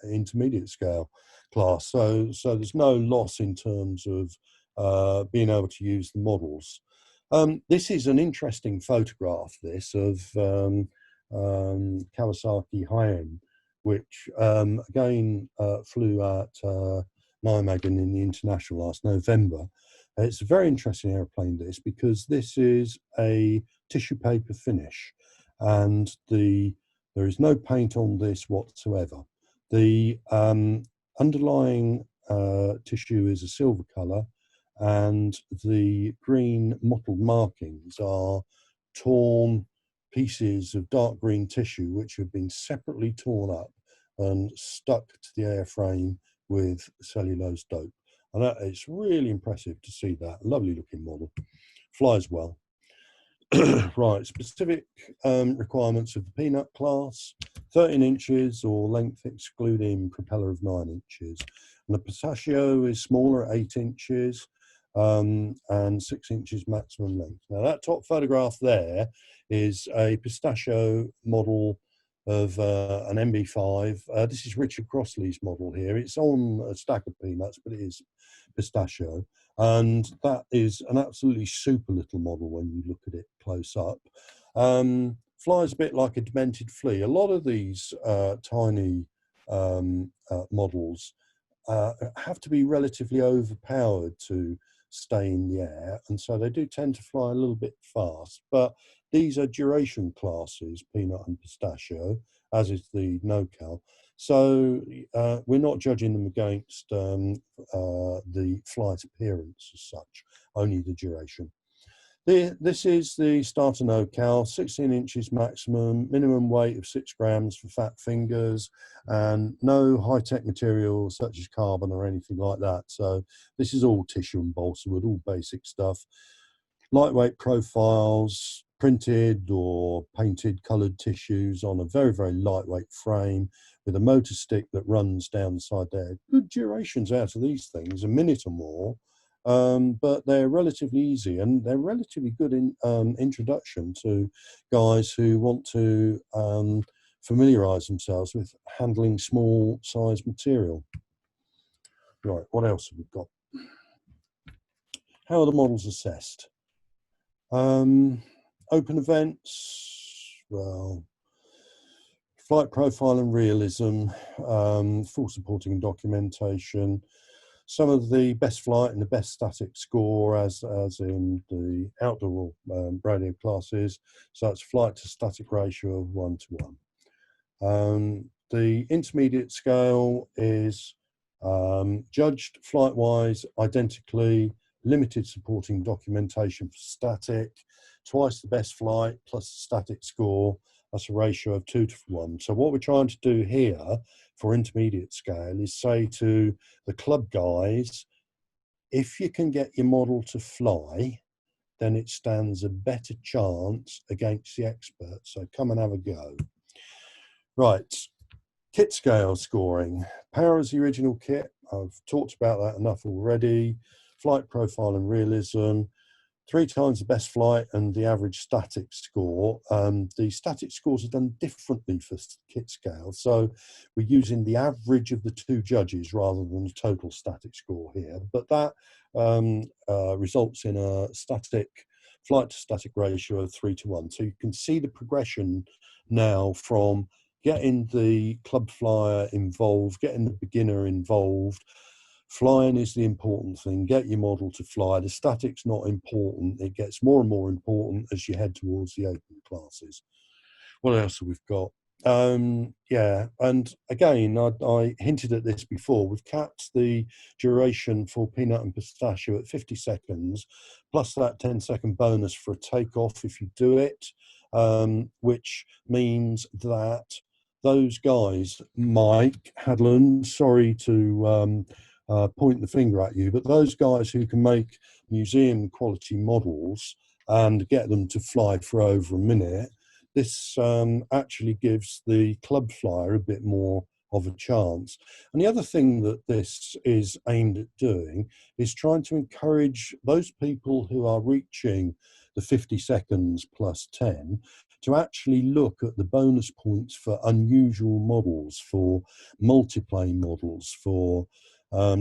intermediate scale class. So there's no loss in terms of being able to use the models. This is an interesting photograph, this, of Kawasaki high-end, which again flew at Nijmegen in the International last November. It's a very interesting aeroplane, this, because this is a tissue paper finish and there is no paint on this whatsoever. The underlying tissue is a silver colour and the green mottled markings are torn pieces of dark green tissue which have been separately torn up and stuck to the airframe with cellulose dope. And it's really impressive to see that. Lovely looking model. Flies well. Right, specific requirements of the peanut class: 13 inches or length excluding propeller of 9 inches. And the pistachio is smaller at 8 inches and 6 inches maximum length. Now that top photograph there is a pistachio model of an MB5. This is Richard Crossley's model here. It's on a stack of peanuts, but it is pistachio. And that is an absolutely super little model when you look at it close up. Flies a bit like a demented flea. A lot of these tiny models have to be relatively overpowered to stay in the air, and so they do tend to fly a little bit fast. But these are duration classes, peanut and pistachio, as is the NoCal. So we're not judging them against the flight appearance as such, only the duration. This is the starter NoCal, 16 inches maximum, minimum weight of 6 grams for fat fingers, and no high-tech materials such as carbon or anything like that. So this is all tissue and balsa wood, all basic stuff. Lightweight profiles, printed or painted coloured tissues on a very, very lightweight frame with a motor stick that runs down the side there. Good durations out of these things, a minute or more. But they're relatively easy and they're relatively good in introduction to guys who want to familiarise themselves with handling small size material. Right, what else have we got? How are the models assessed? Open events, well, flight profile and realism, full supporting documentation, some of the best flight and the best static score as in the outdoor radio classes, so it's flight to static ratio of 1:1. The intermediate scale is judged flight-wise identically, limited supporting documentation for static, twice the best flight plus the static score. That's a ratio of 2:1. So what we're trying to do here for intermediate scale is say to the club guys, if you can get your model to fly, then it stands a better chance against the experts. So come and have a go. Right, kit scale scoring. Power as the original kit. I've talked about that enough already. Flight profile and realism. 3 times the best flight and the average static score. The static scores are done differently for kit scale. So we're using the average of the 2 judges rather than the total static score here. But that results in a static flight to static ratio of 3:1. So you can see the progression now from getting the club flyer involved, getting the beginner involved. Flying is the important thing. Get your model to fly. The static's not important. It gets more and more important as you head towards the open classes. What else have we got? Yeah, and again, I hinted at this before. We've capped the duration for peanut and pistachio at 50 seconds, plus that 10-second bonus for a takeoff if you do it, which means that those guys, Mike Hadland, sorry to point the finger at you, but those guys who can make museum quality models and get them to fly for over a minute, this actually gives the club flyer a bit more of a chance. And the other thing that this is aimed at doing is trying to encourage those people who are reaching the 50 seconds plus 10 to actually look at the bonus points for unusual models, for multiplane models, for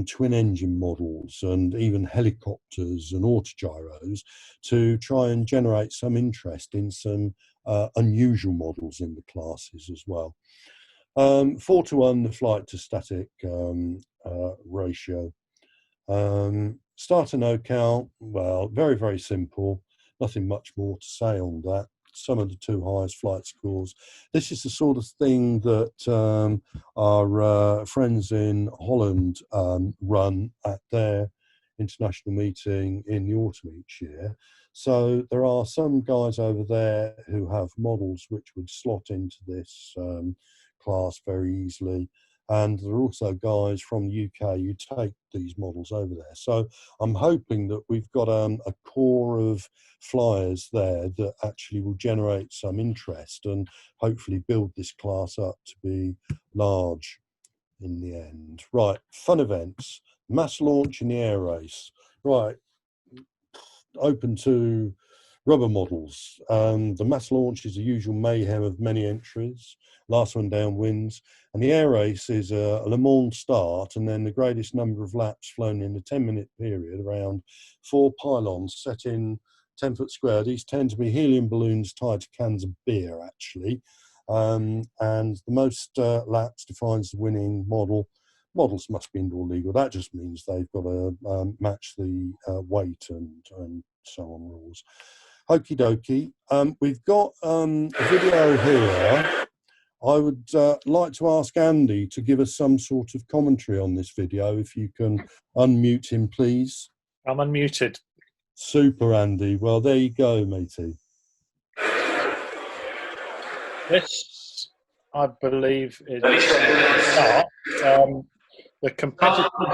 twin engine models, and even helicopters and autogyros, to try and generate some interest in some unusual models in the classes as well. 4:1, the flight to static ratio. Starter no count, well, very, very simple. Nothing much more to say on that. Some of the 2 highest flight scores. This is the sort of thing that our friends in Holland run at their international meeting in the autumn each year. So there are some guys over there who have models which would slot into this class very easily. And there are also guys from the UK who take these models over there. So I'm hoping that we've got a core of flyers there that actually will generate some interest and hopefully build this class up to be large in the end. Right, fun events, mass launch in the air race. Right, open to rubber models. The mass launch is the usual mayhem of many entries. Last one down wins. And the air race is a Le Mans start, and then the greatest number of laps flown in a 10-minute period around 4 pylons set in 10-foot square. These tend to be helium balloons tied to cans of beer, actually. And the most laps defines the winning model. Models must be indoor legal. That just means they've got to match the weight and so on rules. Okie dokie. We've got a video here. I would like to ask Andy to give us some sort of commentary on this video. If you can unmute him, please. I'm unmuted. Super, Andy. Well, there you go, matey. This, I believe, is the start. The competitive. Can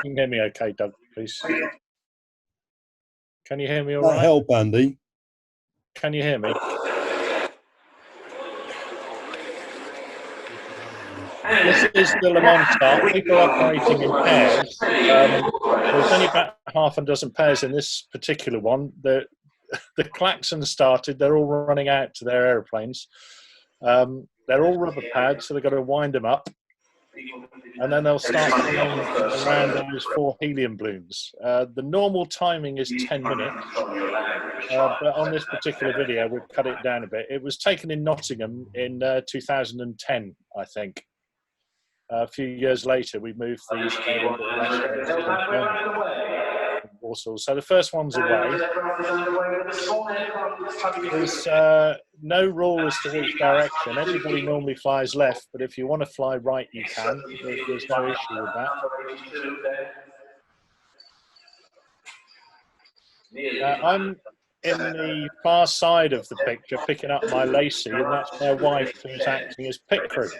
you hear me okay, Doug, please? Can you hear me all right? Help, Andy. Can you hear me? This is the Le Mans start. People operating in pairs. There's only about half a dozen pairs in this particular one. The klaxon started. They're all running out to their aeroplanes. They're all rubber pads, so they've got to wind them up. and then they'll start flying around those 4 helium balloons. The normal timing is 10 minutes, but on this particular video, we've cut it down a bit. It was taken in Nottingham in 2010, I think. A few years later, we moved these Warsaw. So the first one's away. There's no rule as to which direction. Everybody normally flies left, but if you want to fly right, you can. There's no issue with that. I'm in the far side of the picture, picking up my Lacey, and that's my wife who's acting as pit crew.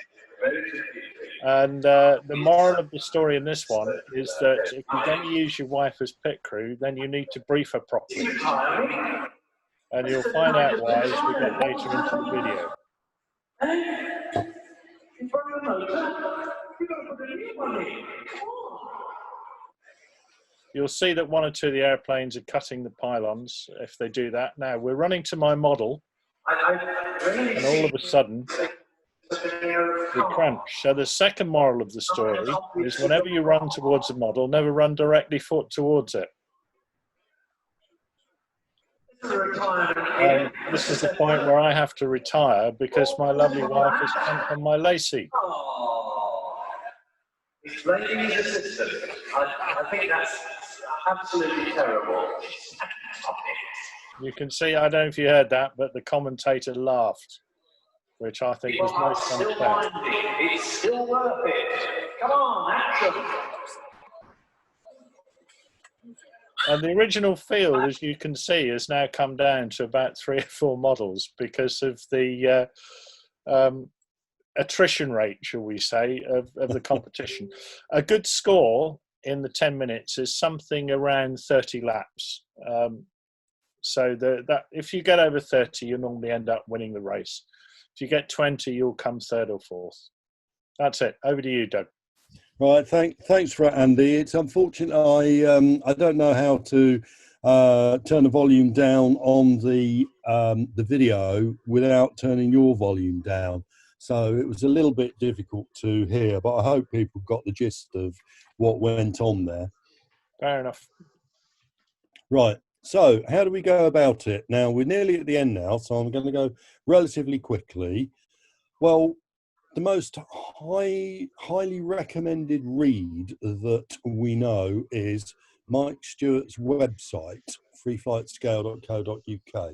And the moral of the story in this one is that if you're going to use your wife as pit crew, then you need to brief her properly. And you'll find out why as we get later into the video. You'll see that 1 or 2 of the airplanes are cutting the pylons if they do that. Now, we're running to my model, and all of a sudden, we crunch. So the second moral of the story is whenever you run towards a model, never run directly towards it. This is the point where I have to retire because my lovely wife has come from my Lacey. Explaining the system. I think that's absolutely terrible. You can see, I don't know if you heard that, but the commentator laughed, which I think was most unfair. It's still worth it. Come on, action. And the original field, as you can see, has now come down to about 3 or 4 models because of the attrition rate, shall we say, of the competition. A good score in the 10 minutes is something around 30 laps. So that if you get over 30, you normally end up winning the race. If you get 20, you'll come 3rd or 4th. That's it. Over to you, Doug. Right, thanks for that, Andy. It's unfortunate I don't know how to turn the volume down on the video without turning your volume down. So it was a little bit difficult to hear, but I hope people got the gist of what went on there. Fair enough. Right. So how do we go about it? Now, we're nearly at the end now, so I'm going to go relatively quickly. Well, the most highly recommended read that we know is Mike Stewart's website, freeflightscale.co.uk.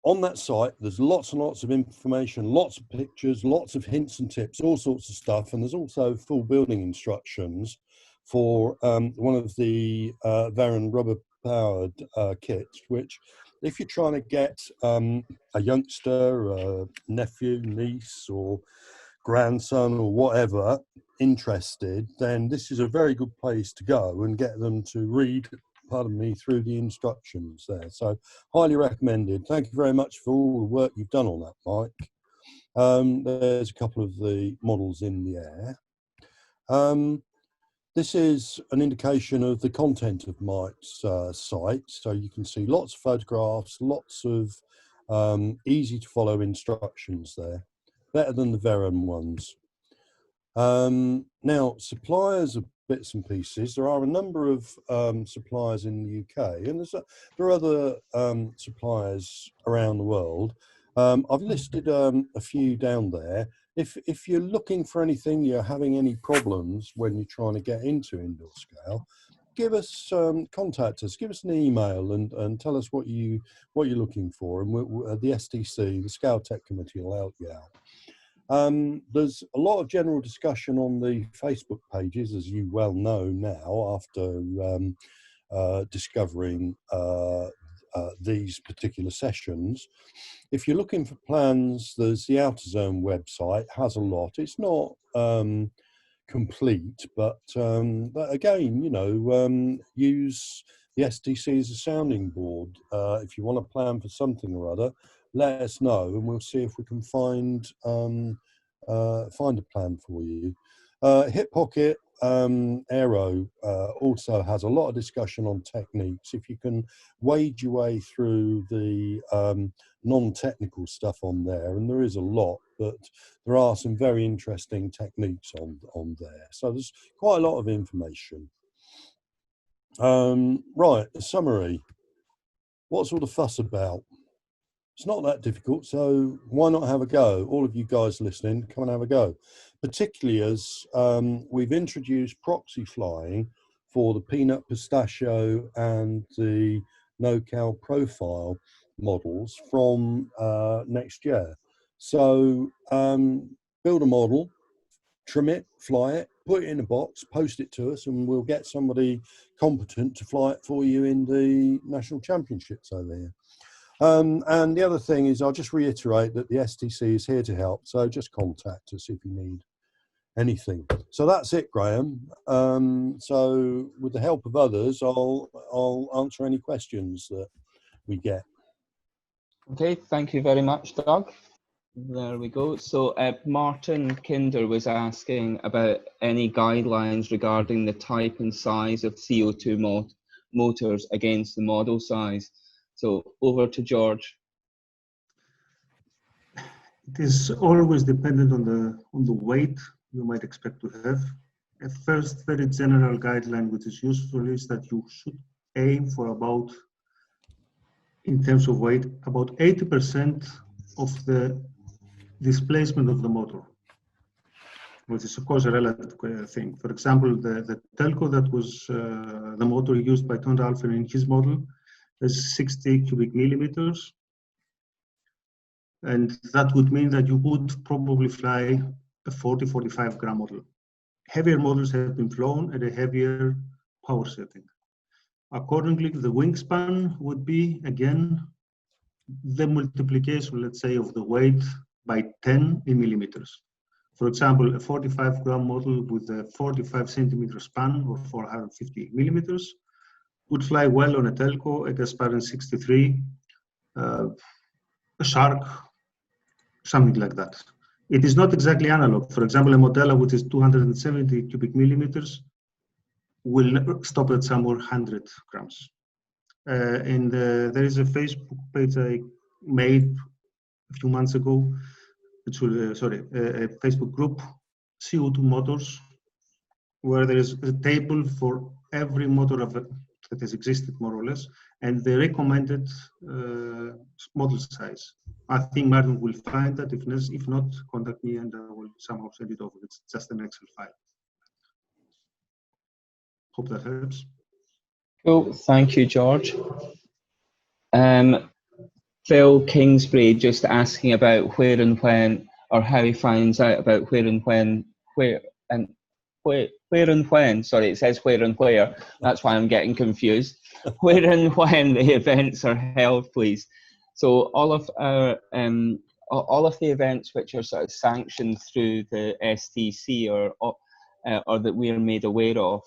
On that site, there's lots and lots of information, lots of pictures, lots of hints and tips, all sorts of stuff. And there's also full building instructions for one of the Varon rubber-powered kits, which if you're trying to get a youngster, a nephew, niece, or grandson, or whatever interested, then this is a very good place to go and get them to read, pardon me, through the instructions there. So highly recommended. Thank you very much for all the work you've done on that, Mike. There's a couple of the models in the air. This is an indication of the content of Mike's site. So you can see lots of photographs, lots of easy to follow instructions there. Better than the Varon ones. Now, suppliers of bits and pieces. There are a number of suppliers in the UK, and there are other suppliers around the world. I've listed a few down there. If you're looking for anything, you're having any problems when you're trying to get into indoor scale, give us contact us, give us an email, and tell us what you're looking for, and the STC, the Scale Tech Committee, will help you out. There's a lot of general discussion on the Facebook pages, as you well know now, after discovering these particular sessions. If you're looking for plans, there's the Outer Zone website, has a lot. It's not complete, but again, you know, use the STC as a sounding board. If you want to plan for something or other, let us know, and we'll see if we can find a plan for you. Hip Pocket Aero also has a lot of discussion on techniques. If you can wade your way through the non-technical stuff on there, and there is a lot, but there are some very interesting techniques on there. So there's quite a lot of information. Right, a summary. What's all the fuss about? It's not that difficult, so why not have a go? All of you guys listening, come and have a go. Particularly as we've introduced proxy flying for the peanut pistachio and the no-cal profile models from next year. So build a model, trim it, fly it, put it in a box, post it to us, and we'll get somebody competent to fly it for you in the national championships over here. And the other thing is, I'll just reiterate that the STC is here to help, so just contact us if you need anything. So that's it, Graham. So with the help of others, I'll answer any questions that we get. Okay, thank you very much, Doug. There we go. So Martin Kinder was asking about any guidelines regarding the type and size of CO2 motors against the model size. So over to George. It is always dependent on the weight you might expect to have. A first very general guideline which is useful is that you should aim for about, in terms of weight, about 80% of the displacement of the motor, which is of course a relative thing. For example, the telco that was the motor used by Ton Alphen in his model is 60 cubic millimeters. And that would mean that you would probably fly a 40-45 gram model. Heavier models have been flown at a heavier power setting. Accordingly, the wingspan would be, again, the multiplication, let's say, of the weight by 10 in millimeters. For example, a 45 gram model with a 45 centimeter span or 450 millimeters would fly well on a telco, a Gasparin 63, a Shark, something like that. It is not exactly analog. For example, a Modella, which is 270 cubic millimeters, will stop at somewhere 100 grams. And there is a Facebook page I made a few months ago, which will, a Facebook group, CO2 motors, where there is a table for every motor that has existed more or less, and the recommended model size. I think Martin will find that. If not, contact me and I will somehow send it over. It's just an Excel file. Hope that helps. Cool, thank you, George. Phil Kingsbury just asking about where and when, or how he finds out about where and when, sorry, it says where and where, that's why I'm getting confused. Where and when the events are held, please. So all of the events which are sort of sanctioned through the STC or that we are made aware of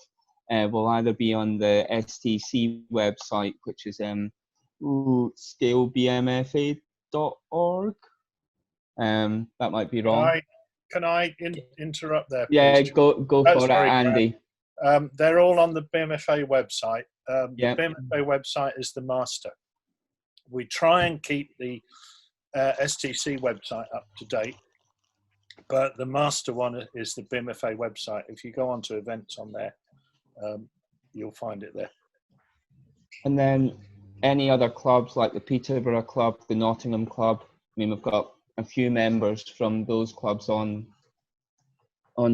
will either be on the STC website, which is scalebmfa.org. That might be wrong. Can I interrupt there, please? Yeah, go for it, Andy. They're all on the BMFA website. Yeah. The BMFA website is the master. We try and keep the STC website up to date, but the master one is the BMFA website. If you go onto events on there, you'll find it there. And then any other clubs like the Peterborough Club, the Nottingham Club, I mean, we've got a few members from those clubs on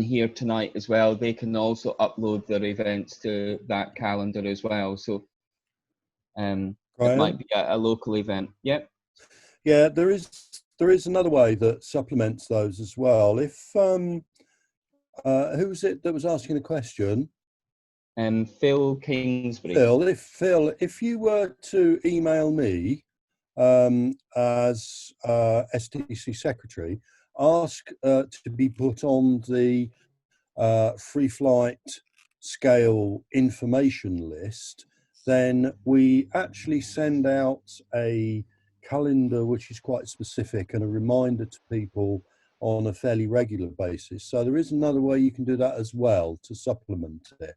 here tonight as well. They can also upload their events to that calendar as well. So it might be a local event. Yep. Yeah, there is another way that supplements those as well. If who was it that was asking the question? Phil Kingsbury. Phil, if you were to email me as STC secretary, ask to be put on the free flight scale information list, then we actually send out a calendar which is quite specific and a reminder to people on a fairly regular basis. So there is another way you can do that as well to supplement it.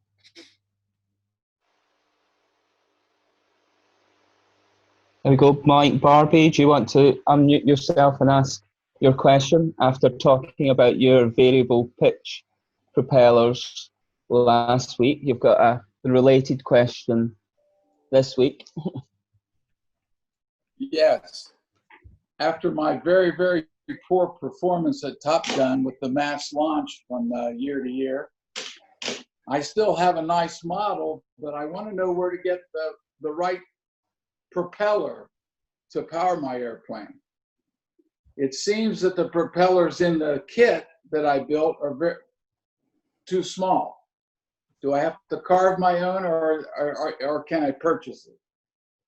There we go. Mike Barbie, do you want to unmute yourself and ask your question after talking about your variable pitch propellers last week? You've got a related question this week. Yes. After my very, very poor performance at Top Gun with the mass launch from year to year, I still have a nice model, but I want to know where to get the right propeller to power my airplane. It seems that the propellers in the kit that I built are too small. Do I have to carve my own, or can I purchase it?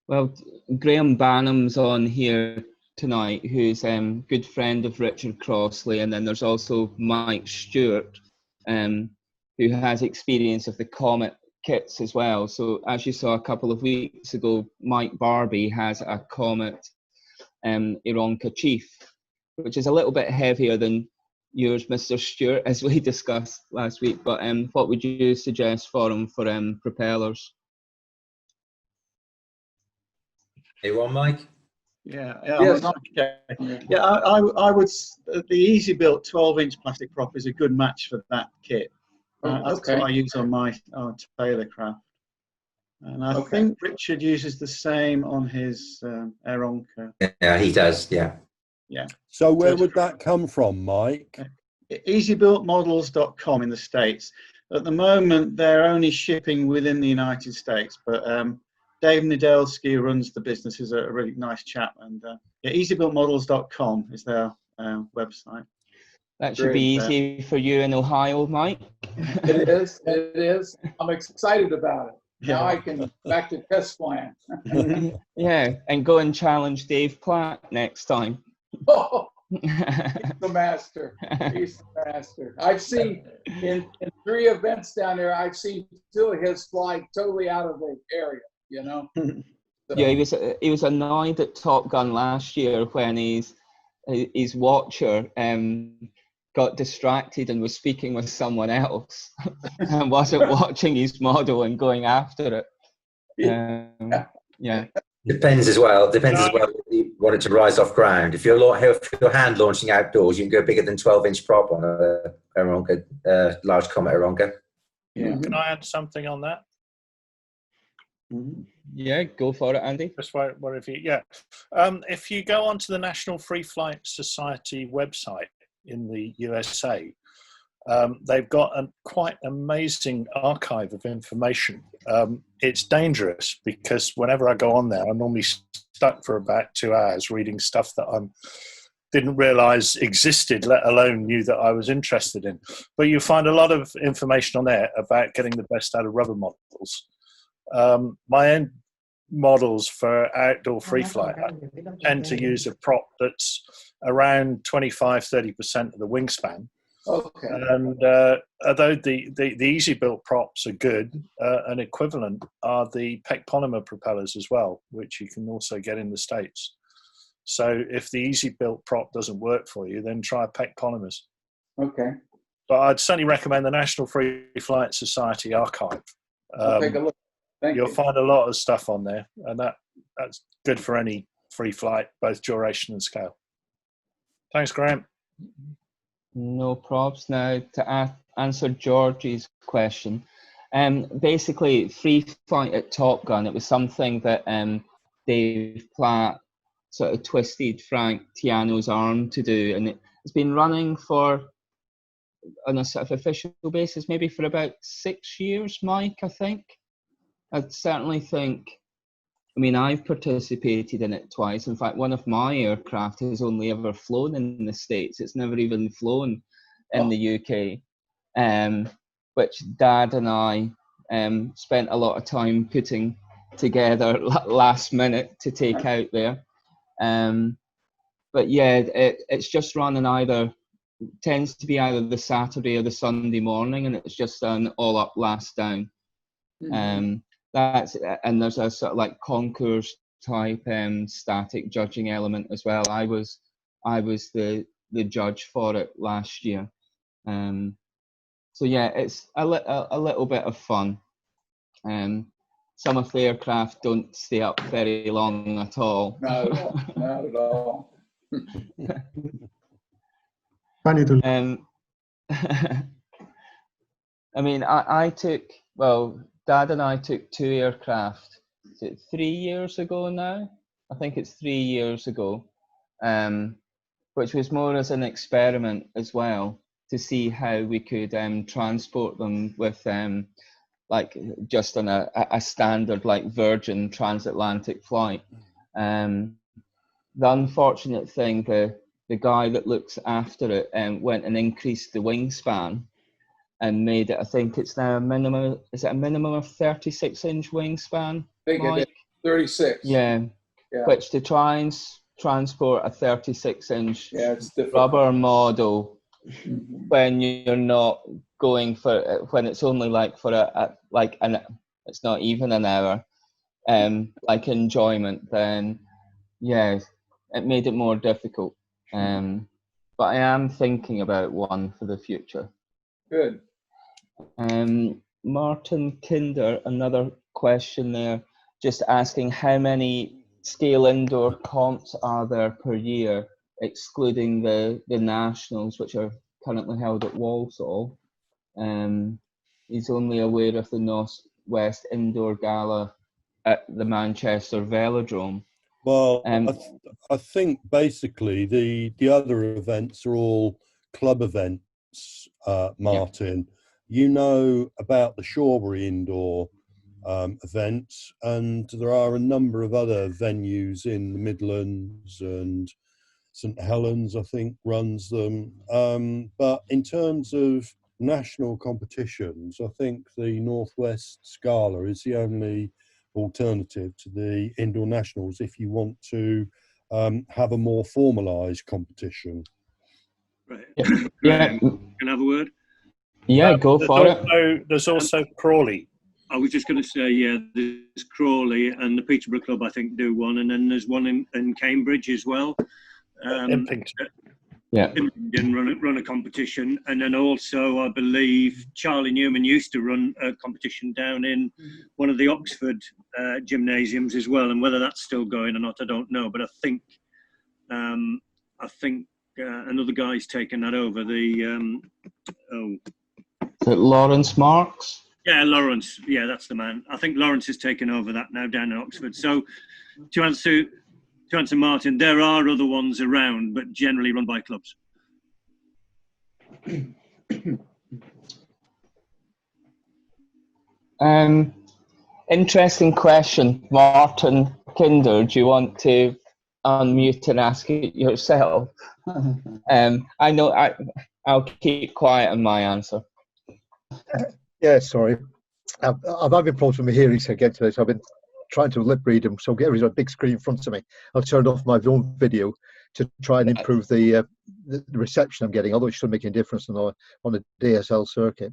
Well, Graham Banham's on here tonight, who's a good friend of Richard Crossley, and then there's also Mike Stewart, who has experience of the Comet kits as well. So as you saw a couple of weeks ago, Mike Barbie has a Comet Ironka Chief, which is a little bit heavier than yours, Mr. Stewart, as we discussed last week. But what would you suggest for him for propellers? Anyone, Mike? Yeah, Yes. yeah. I would. The Easy Built 12-inch plastic prop is a good match for that kit. That's what I use on my Taylor craft, and I think Richard uses the same on his Aeronca. Yeah, he does. Yeah. Yeah. So where would that come from, Mike? Easybuiltmodels.com in the States. At the moment, they're only shipping within the United States, but Dave Nadelsky, who runs the business, is a really nice chap, and easybuiltmodels.com is their website. That should be easy for you in Ohio, Mike. It is. It is. I'm excited about it. Now I can back to test flying. Yeah, and go and challenge Dave Platt next time. Oh, he's the master. He's the master. I've seen in 3 events down there, I've seen 2 of his fly totally out of the area, you know? So. Yeah, he was annoyed at Top Gun last year when his watcher got distracted and was speaking with someone else and wasn't watching his model and going after it. Yeah. Depends as well if you want it to rise off ground. If you're hand launching outdoors, you can go bigger than 12-inch prop on a Aeronca, large Comet Aeronca. Yeah. Can I add something on that? Yeah, go for it, Andy. Just what if you, if you go onto the National Free Flight Society website in the USA, they've got a quite amazing archive of information. It's dangerous because whenever I go on there, I'm normally stuck for about 2 hours reading stuff that I didn't realize existed, let alone knew that I was interested in. But you find a lot of information on there about getting the best out of rubber models. My own models for outdoor free flight, I tend to use a prop that's around 25-30% of the wingspan. Okay. And although the easy built props are good, an equivalent are the PEC polymer propellers as well, which you can also get in the States. So if the easy built prop doesn't work for you, then try PEC polymers. Okay. But I'd certainly recommend the National Free Flight Society archive. I'll take a look. You'll find a lot of stuff on there, and that's good for any free flight, both duration and scale. Thanks, Graham. No probs. Now to answer George's question, basically free flight at Top Gun, it was something that Dave Platt sort of twisted Frank Tiano's arm to do, and it's been running for, on a sort of official basis, maybe for about 6 years, Mike, I think. I certainly think, I mean, I've participated in it twice. In fact, one of my aircraft has only ever flown in the States. It's never even flown in the UK, which Dad and I spent a lot of time putting together last minute to take out there. But yeah, it's just running tends to be either the Saturday or the Sunday morning, and it's just an all up, last down. And there's a sort of like concourse type static judging element as well. I was the the judge for it last year. So yeah, it's a little bit of fun. Some of the aircraft don't stay up very long at all. Not at all. Not at all. Funny to I mean, Dad and I took 2 aircraft, is it 3 years ago now? I think it's 3 years ago, which was more as an experiment as well, to see how we could transport them with like just on a standard like Virgin transatlantic flight. The unfortunate thing, the guy that looks after it went and increased the wingspan and made it, I think it's now a minimum, is it a minimum of 36-inch wingspan? I think it is 36. Yeah. Which to try and transport a 36-inch rubber model when you're not going for, when it's only like for it's not even an hour, like enjoyment, then yeah, it made it more difficult. But I am thinking about one for the future. Good. Martin Kinder, another question there, just asking how many scale indoor comps are there per year, excluding the nationals, which are currently held at Walsall. He's only aware of the North West Indoor Gala at the Manchester Velodrome. Well, I think basically the other events are all club events, Martin. Yeah. You know about the Shawbury Indoor events, and there are a number of other venues in the Midlands, and St Helens, I think, runs them. But in terms of national competitions, I think the Northwest Scala is the only alternative to the indoor nationals if you want to have a more formalised competition. Right. Yeah. Can I have a word? Yeah, go for it. There's also Crawley. I was just going to say, yeah, there's Crawley, and the Peterborough Club, I think, do one, and then there's one in Cambridge as well. Impington. Yeah. Impington run a competition, and then also, I believe, Charlie Newman used to run a competition down in one of the Oxford gymnasiums as well, and whether that's still going or not, I don't know, but I think another guy's taken that over. Is it Lawrence Marks? Yeah, Lawrence. Yeah, that's the man. I think Lawrence has taken over that now down in Oxford. So to answer Martin, there are other ones around, but generally run by clubs. Interesting question, Martin Kinder. Do you want to unmute and ask it yourself? I know I'll keep quiet on my answer. Yeah, sorry. I've having problems with my hearing again today, so I've been trying to lip read them. So everybody's on a big screen in front of me. I've turned off my own video to try and improve the reception I'm getting, although it shouldn't make any difference on a DSL circuit.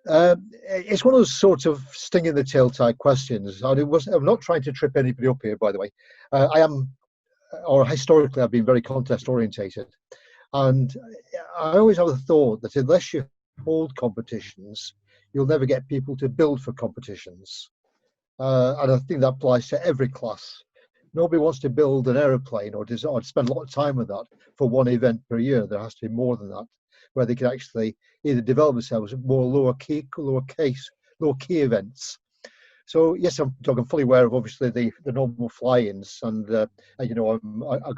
It's one of those sort of sting in the tail type questions. I'm not trying to trip anybody up here, by the way. Historically, I've been very contest orientated, and I always have the thought that unless you hold competitions, you'll never get people to build for competitions. And I think that applies to every class. Nobody wants to build an aeroplane or spend a lot of time with that for one event per year. There has to be more than that, where they can actually either develop themselves more lower key events. So yes, I'm fully aware of obviously the normal fly-ins, and you know,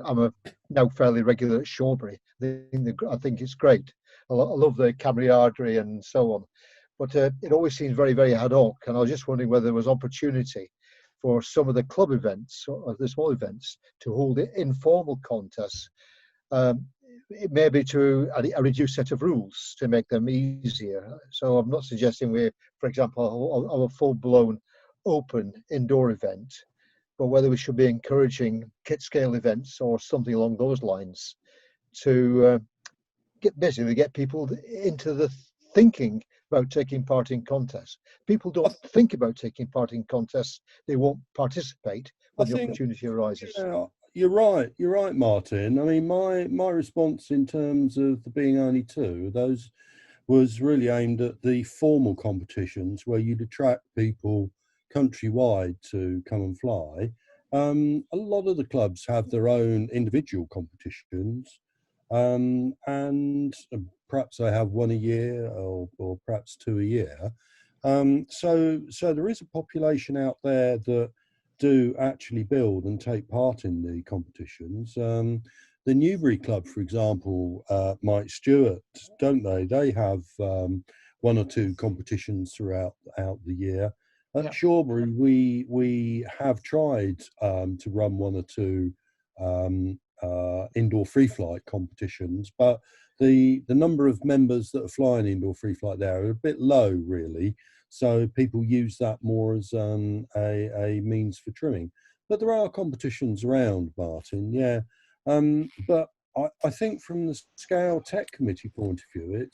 I'm now fairly regular at Shawbury. I think it's great. I love the camaraderie and so on, but it always seems very, very ad hoc. And I was just wondering whether there was opportunity for some of the club events or the small events to hold informal contests, maybe to a reduced set of rules to make them easier. So I'm not suggesting we, for example, have a full-blown open indoor event, but whether we should be encouraging kit scale events or something along those lines to get people into the thinking about taking part in contests. People don't think about taking part in contests; they won't participate when the opportunity arises. you're right, Martin. I mean, my response in terms of there being only two of those was really aimed at the formal competitions where you'd attract people countrywide to come and fly. A lot of the clubs have their own individual competitions, and perhaps they have one a year or perhaps two a year. So there is a population out there that do actually build and take part in the competitions. The Newbury Club, for example, Mike Stewart, don't they? They have one or two competitions throughout the year. At Shawbury, we have tried to run one or two indoor free flight competitions, but the number of members that are flying indoor free flight there are a bit low, really. So people use that more as a means for trimming. But there are competitions around, Martin, yeah. But I think from the Scale Tech Committee point of view,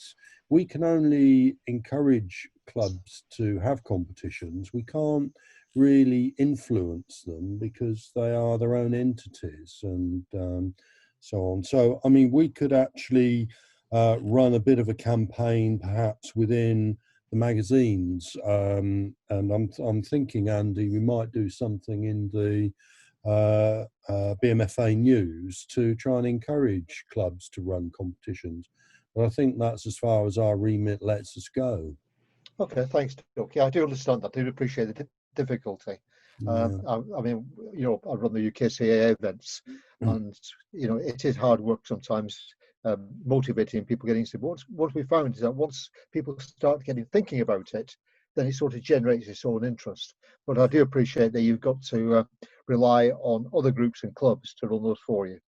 we can only encourage clubs to have competitions. We can't really influence them because they are their own entities and so on. So, I mean, we could actually run a bit of a campaign perhaps within the magazines, and I'm thinking, Andy, we might do something in the BMFA News to try and encourage clubs to run competitions. But I think that's as far as our remit lets us go. Okay, thanks, Doug. Yeah, I do understand that. I do appreciate the difficulty. Yeah. I mean, you know, I run the UKCAA events, and you know, it is hard work sometimes. Motivating people getting into it. What we found is that once people start thinking about it, then it sort of generates its own interest. But I do appreciate that you've got to rely on other groups and clubs to run those for you.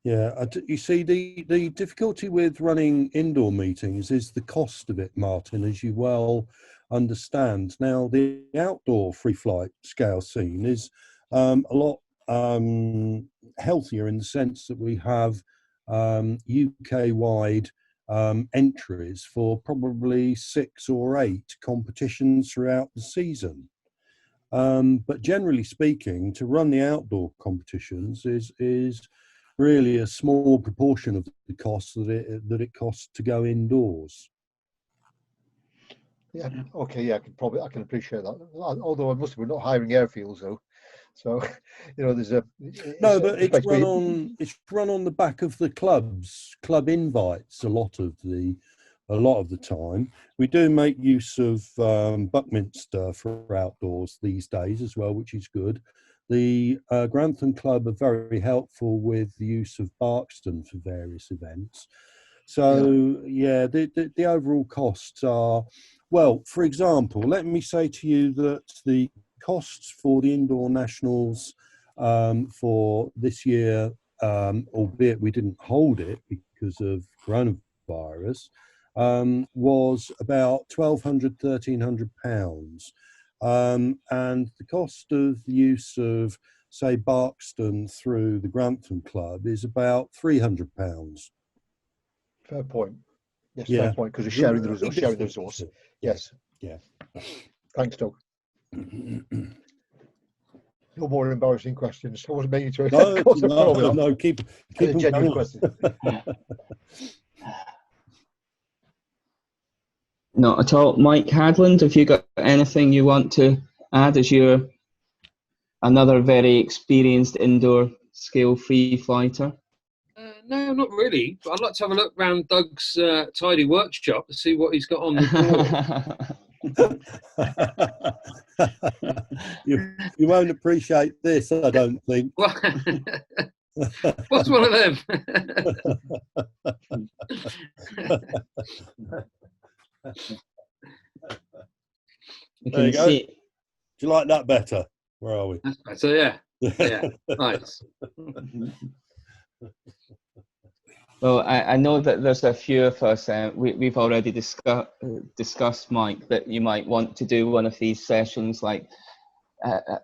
Yeah, you see, the difficulty with running indoor meetings is the cost of it, Martin, as you well understand. Now, the outdoor free flight scale scene is a lot healthier in the sense that we have UK-wide entries for probably 6 or 8 competitions throughout the season. But generally speaking, to run the outdoor competitions is really a small proportion of the cost that it costs to go indoors. Yeah. Okay. Yeah. I can appreciate that. Although I must have, we're not hiring airfields though. So, you know, there's a no, but it's run on the back of the club invites a lot of the time. We do make use of Buckminster for outdoors these days as well, which is good. The Grantham Club are very helpful with the use of Barkston for various events. So yeah, the overall costs are, well, for example, let me say to you that the costs for the indoor nationals for this year, albeit we didn't hold it because of coronavirus, was about £1,200, £1,300. And the cost of the use of, say, Barkston through the Grantham Club is about £300. Fair point. Yes, Yeah. fair point, because of sharing the resource. Yes. Yeah. Thanks, Doug. No more embarrassing questions. I wasn't meaning to. No, keep genuine questions. Not at all. Mike Hadland, have you got anything you want to add, as you're another very experienced indoor scale free flighter? No, not really. But I'd like to have a look around Doug's tidy workshop to see what he's got on the board. you won't appreciate this, I don't think. What's one of them? There you go. Do you like that better? Where are we? That's better, yeah. Yeah, nice. Well, I know that there's a few of us, we've already discussed, Mike, that you might want to do one of these sessions like a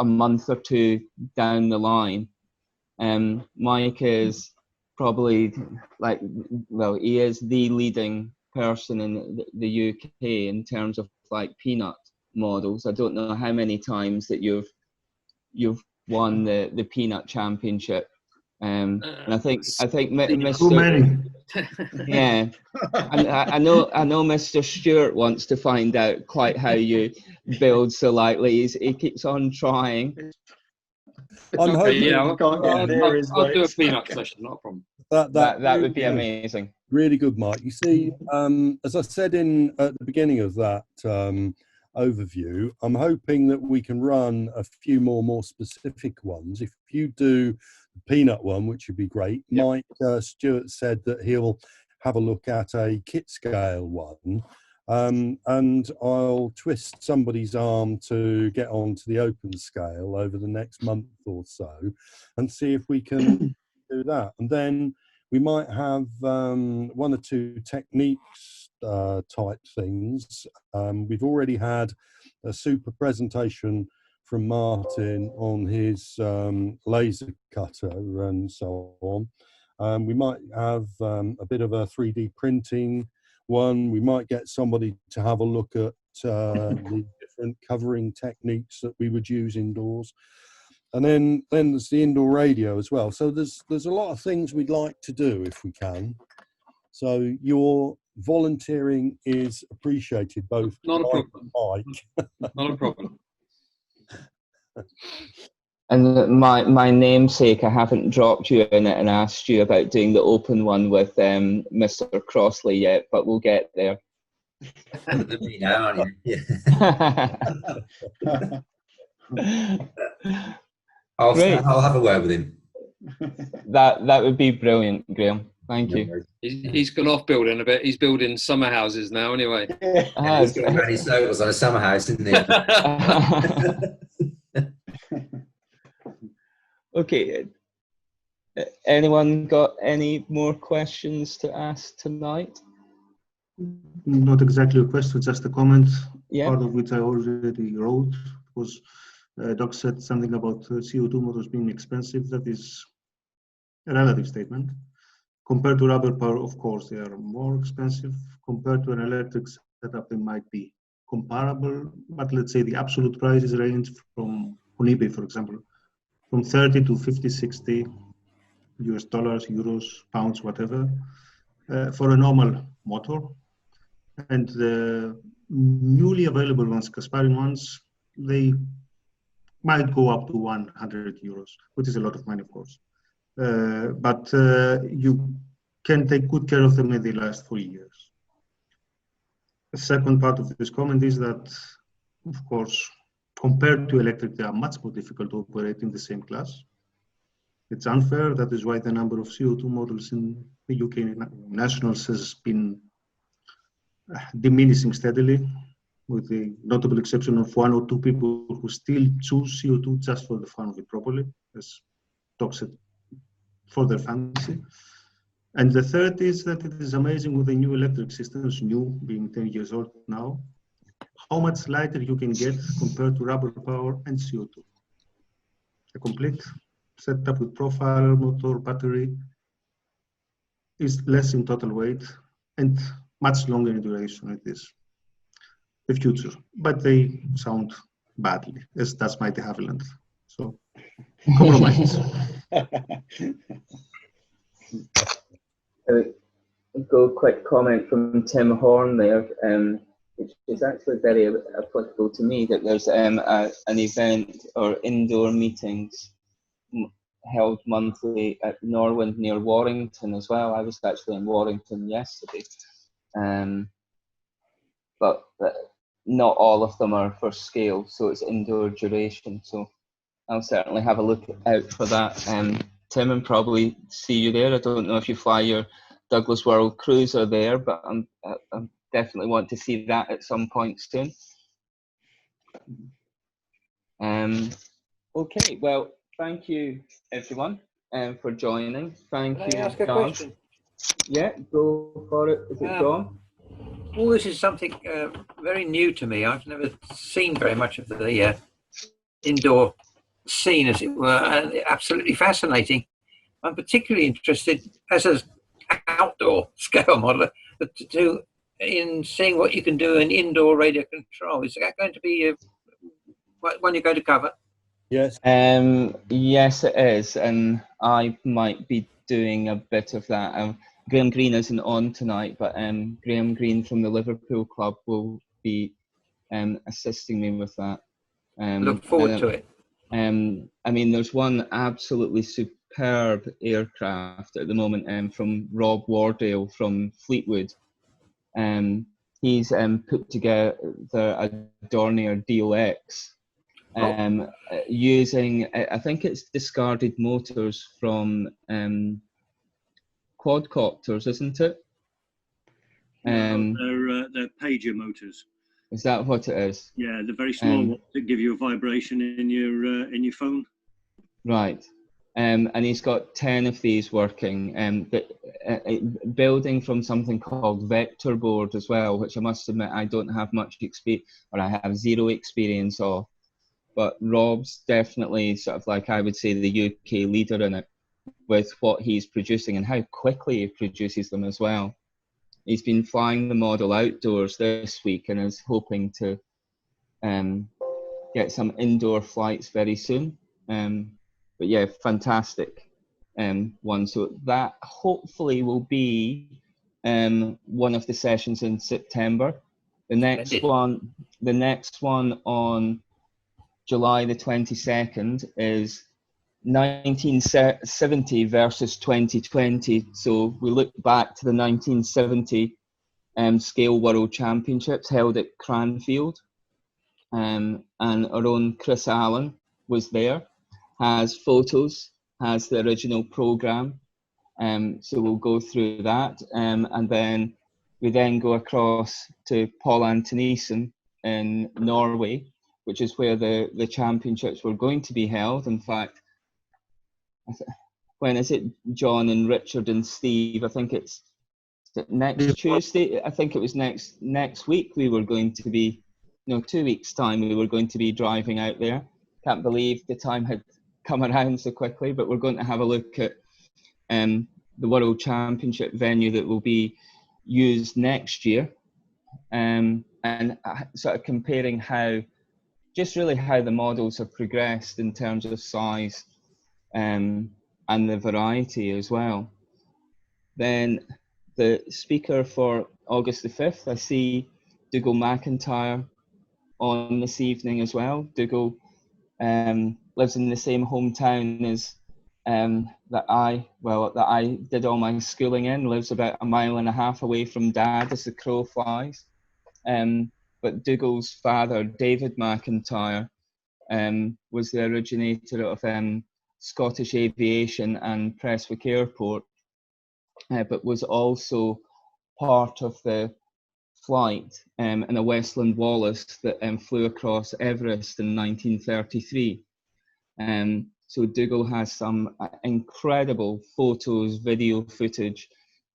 month or two down the line. Mike is probably he is the leading person in the UK in terms of like peanut models. I don't know how many times that you've won the peanut championship. And I think Too many. yeah, and I know Mr. Stewart wants to find out quite how you build so lightly. He keeps on trying. I'm Okay, hoping yeah, you I'll do a peanut session, not a problem. That would be amazing. Really good, Mike. You see, as I said at the beginning of that overview, I'm hoping that we can run a few more specific ones. If you do the peanut one, which would be great. Yep. Mike Stewart said that he'll have a look at a kit scale one. And I'll twist somebody's arm to get onto the open scale over the next month or so and see if we can do that. And then we might have one or two techniques type things. We've already had a super presentation from Martin on his laser cutter and so on. We might have a bit of a 3D printing one. We might get somebody to have a look at the different covering techniques that we would use indoors. And then there's the indoor radio as well. So there's a lot of things we'd like to do if we can. So your volunteering is appreciated, both not a problem. Mike. Not a problem. And my namesake, I haven't dropped you in it and asked you about doing the open one with Mr. Crossley yet, but we'll get there. Now, aren't you? I'll have a word with him. That would be brilliant, Graham. Thank you. He's gone off building a bit. He's building summer houses now, anyway. Yeah, he's got many sofas on a summer house, isn't he? Okay. Anyone got any more questions to ask tonight? Not exactly a question, just a comment. Yeah. Part of which I already wrote was Doc said something about CO2 motors being expensive. That is a relative statement. Compared to rubber power, of course, they are more expensive. Compared to an electric setup, they might be comparable. But let's say the absolute prices range from, on eBay, for example, from 30 to 50, 60 US dollars, euros, pounds, whatever, for a normal motor. And the newly available ones, Kasparin ones, they might go up to 100 euros, which is a lot of money, of course. But you can take good care of them and they last for years. The second part of this comment is that, of course, compared to electric, they are much more difficult to operate in the same class. It's unfair. That is why the number of CO2 models in the UK nationals has been diminishing steadily, with the notable exception of 1 or 2 people who still choose CO2 just for the fun of it properly, as Doc said, for their fancy. And the third is that it is amazing with the new electric systems, new being 10 years old now, how much lighter you can get compared to rubber power and CO2. A complete setup with profile, motor, battery is less in total weight and much longer in duration. It is the future, but they sound badly, as does my de Havilland. So, compromise. Go quick comment from Tim Horn there, which is actually very applicable to me, that there's an event or indoor meetings held monthly at Norwend near Warrington as well. I was actually in Warrington yesterday. But not all of them are for scale, so it's indoor duration. So I'll certainly have a look out for that, Tim, and probably see you there. I don't know if you fly your Douglas World Cruiser there, but I definitely want to see that at some point soon. Okay, well, thank you everyone for joining. Thank you. Can I ask a question? Yeah, go for it. Is it John? Well, this is something very new to me. I've never seen very much of the indoor scene, as it were, and absolutely fascinating. I'm particularly interested, as an outdoor scale modeler, in seeing what you can do in indoor radio control. Is that going to be one you're going to cover? Yes. Yes, it is, and I might be doing a bit of that. Graham Green isn't on tonight, but Graham Green from the Liverpool club will be assisting me with that. Look forward to it. I mean, there's one absolutely superb aircraft at the moment from Rob Wardale from Fleetwood. He's put together a Dornier DOX using, I think it's discarded motors from quadcopters, isn't it? No, they're pager motors. Is that what it is? Yeah, the very small ones that give you a vibration in your phone. Right. And he's got 10 of these working, but building from something called vector board as well, which I must admit I don't have much experience, or I have zero experience of. But Rob's definitely sort of like, I would say, the UK leader in it with what he's producing and how quickly he produces them as well. He's been flying the model outdoors this week and is hoping to get some indoor flights very soon. But yeah, fantastic one. So that hopefully will be one of the sessions in September. The next one on July the 22nd is 1970 versus 2020. So we look back to the 1970 Scale World Championships held at Cranfield. And our own Chris Allen was there, has photos, has the original program. So we'll go through that. And then we then go across to Paul Antonissen in Norway, which is where the championships were going to be held. In fact, when is it, John and Richard and Steve? I think it's next Tuesday. I think it was next week we were going to be, 2 weeks' time we were going to be driving out there. Can't believe the time had come around so quickly, but we're going to have a look at the World Championship venue that will be used next year, and sort of comparing how the models have progressed in terms of size and the variety as well. Then the speaker for August the 5th, I see Dougal McIntyre on this evening as well. Dougal lives in the same hometown as that I did all my schooling in, lives about 1.5 miles away from Dad as the crow flies. But Dougal's father, David McIntyre, was the originator of Scottish Aviation and Prestwick Airport, but was also part of the flight in a Westland Wallace that flew across Everest in 1933. So Dougal has some incredible photos, video footage,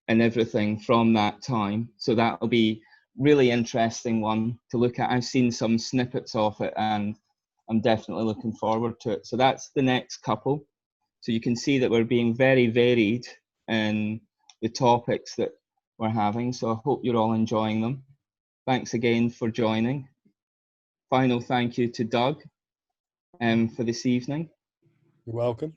and everything from that time. So that'll be really interesting one to look at. I've seen some snippets of it and I'm definitely looking forward to it. So that's the next couple. So you can see that we're being very varied in the topics that we're having. So I hope you're all enjoying them. Thanks again for joining. Final thank you to Doug for this evening. You're welcome.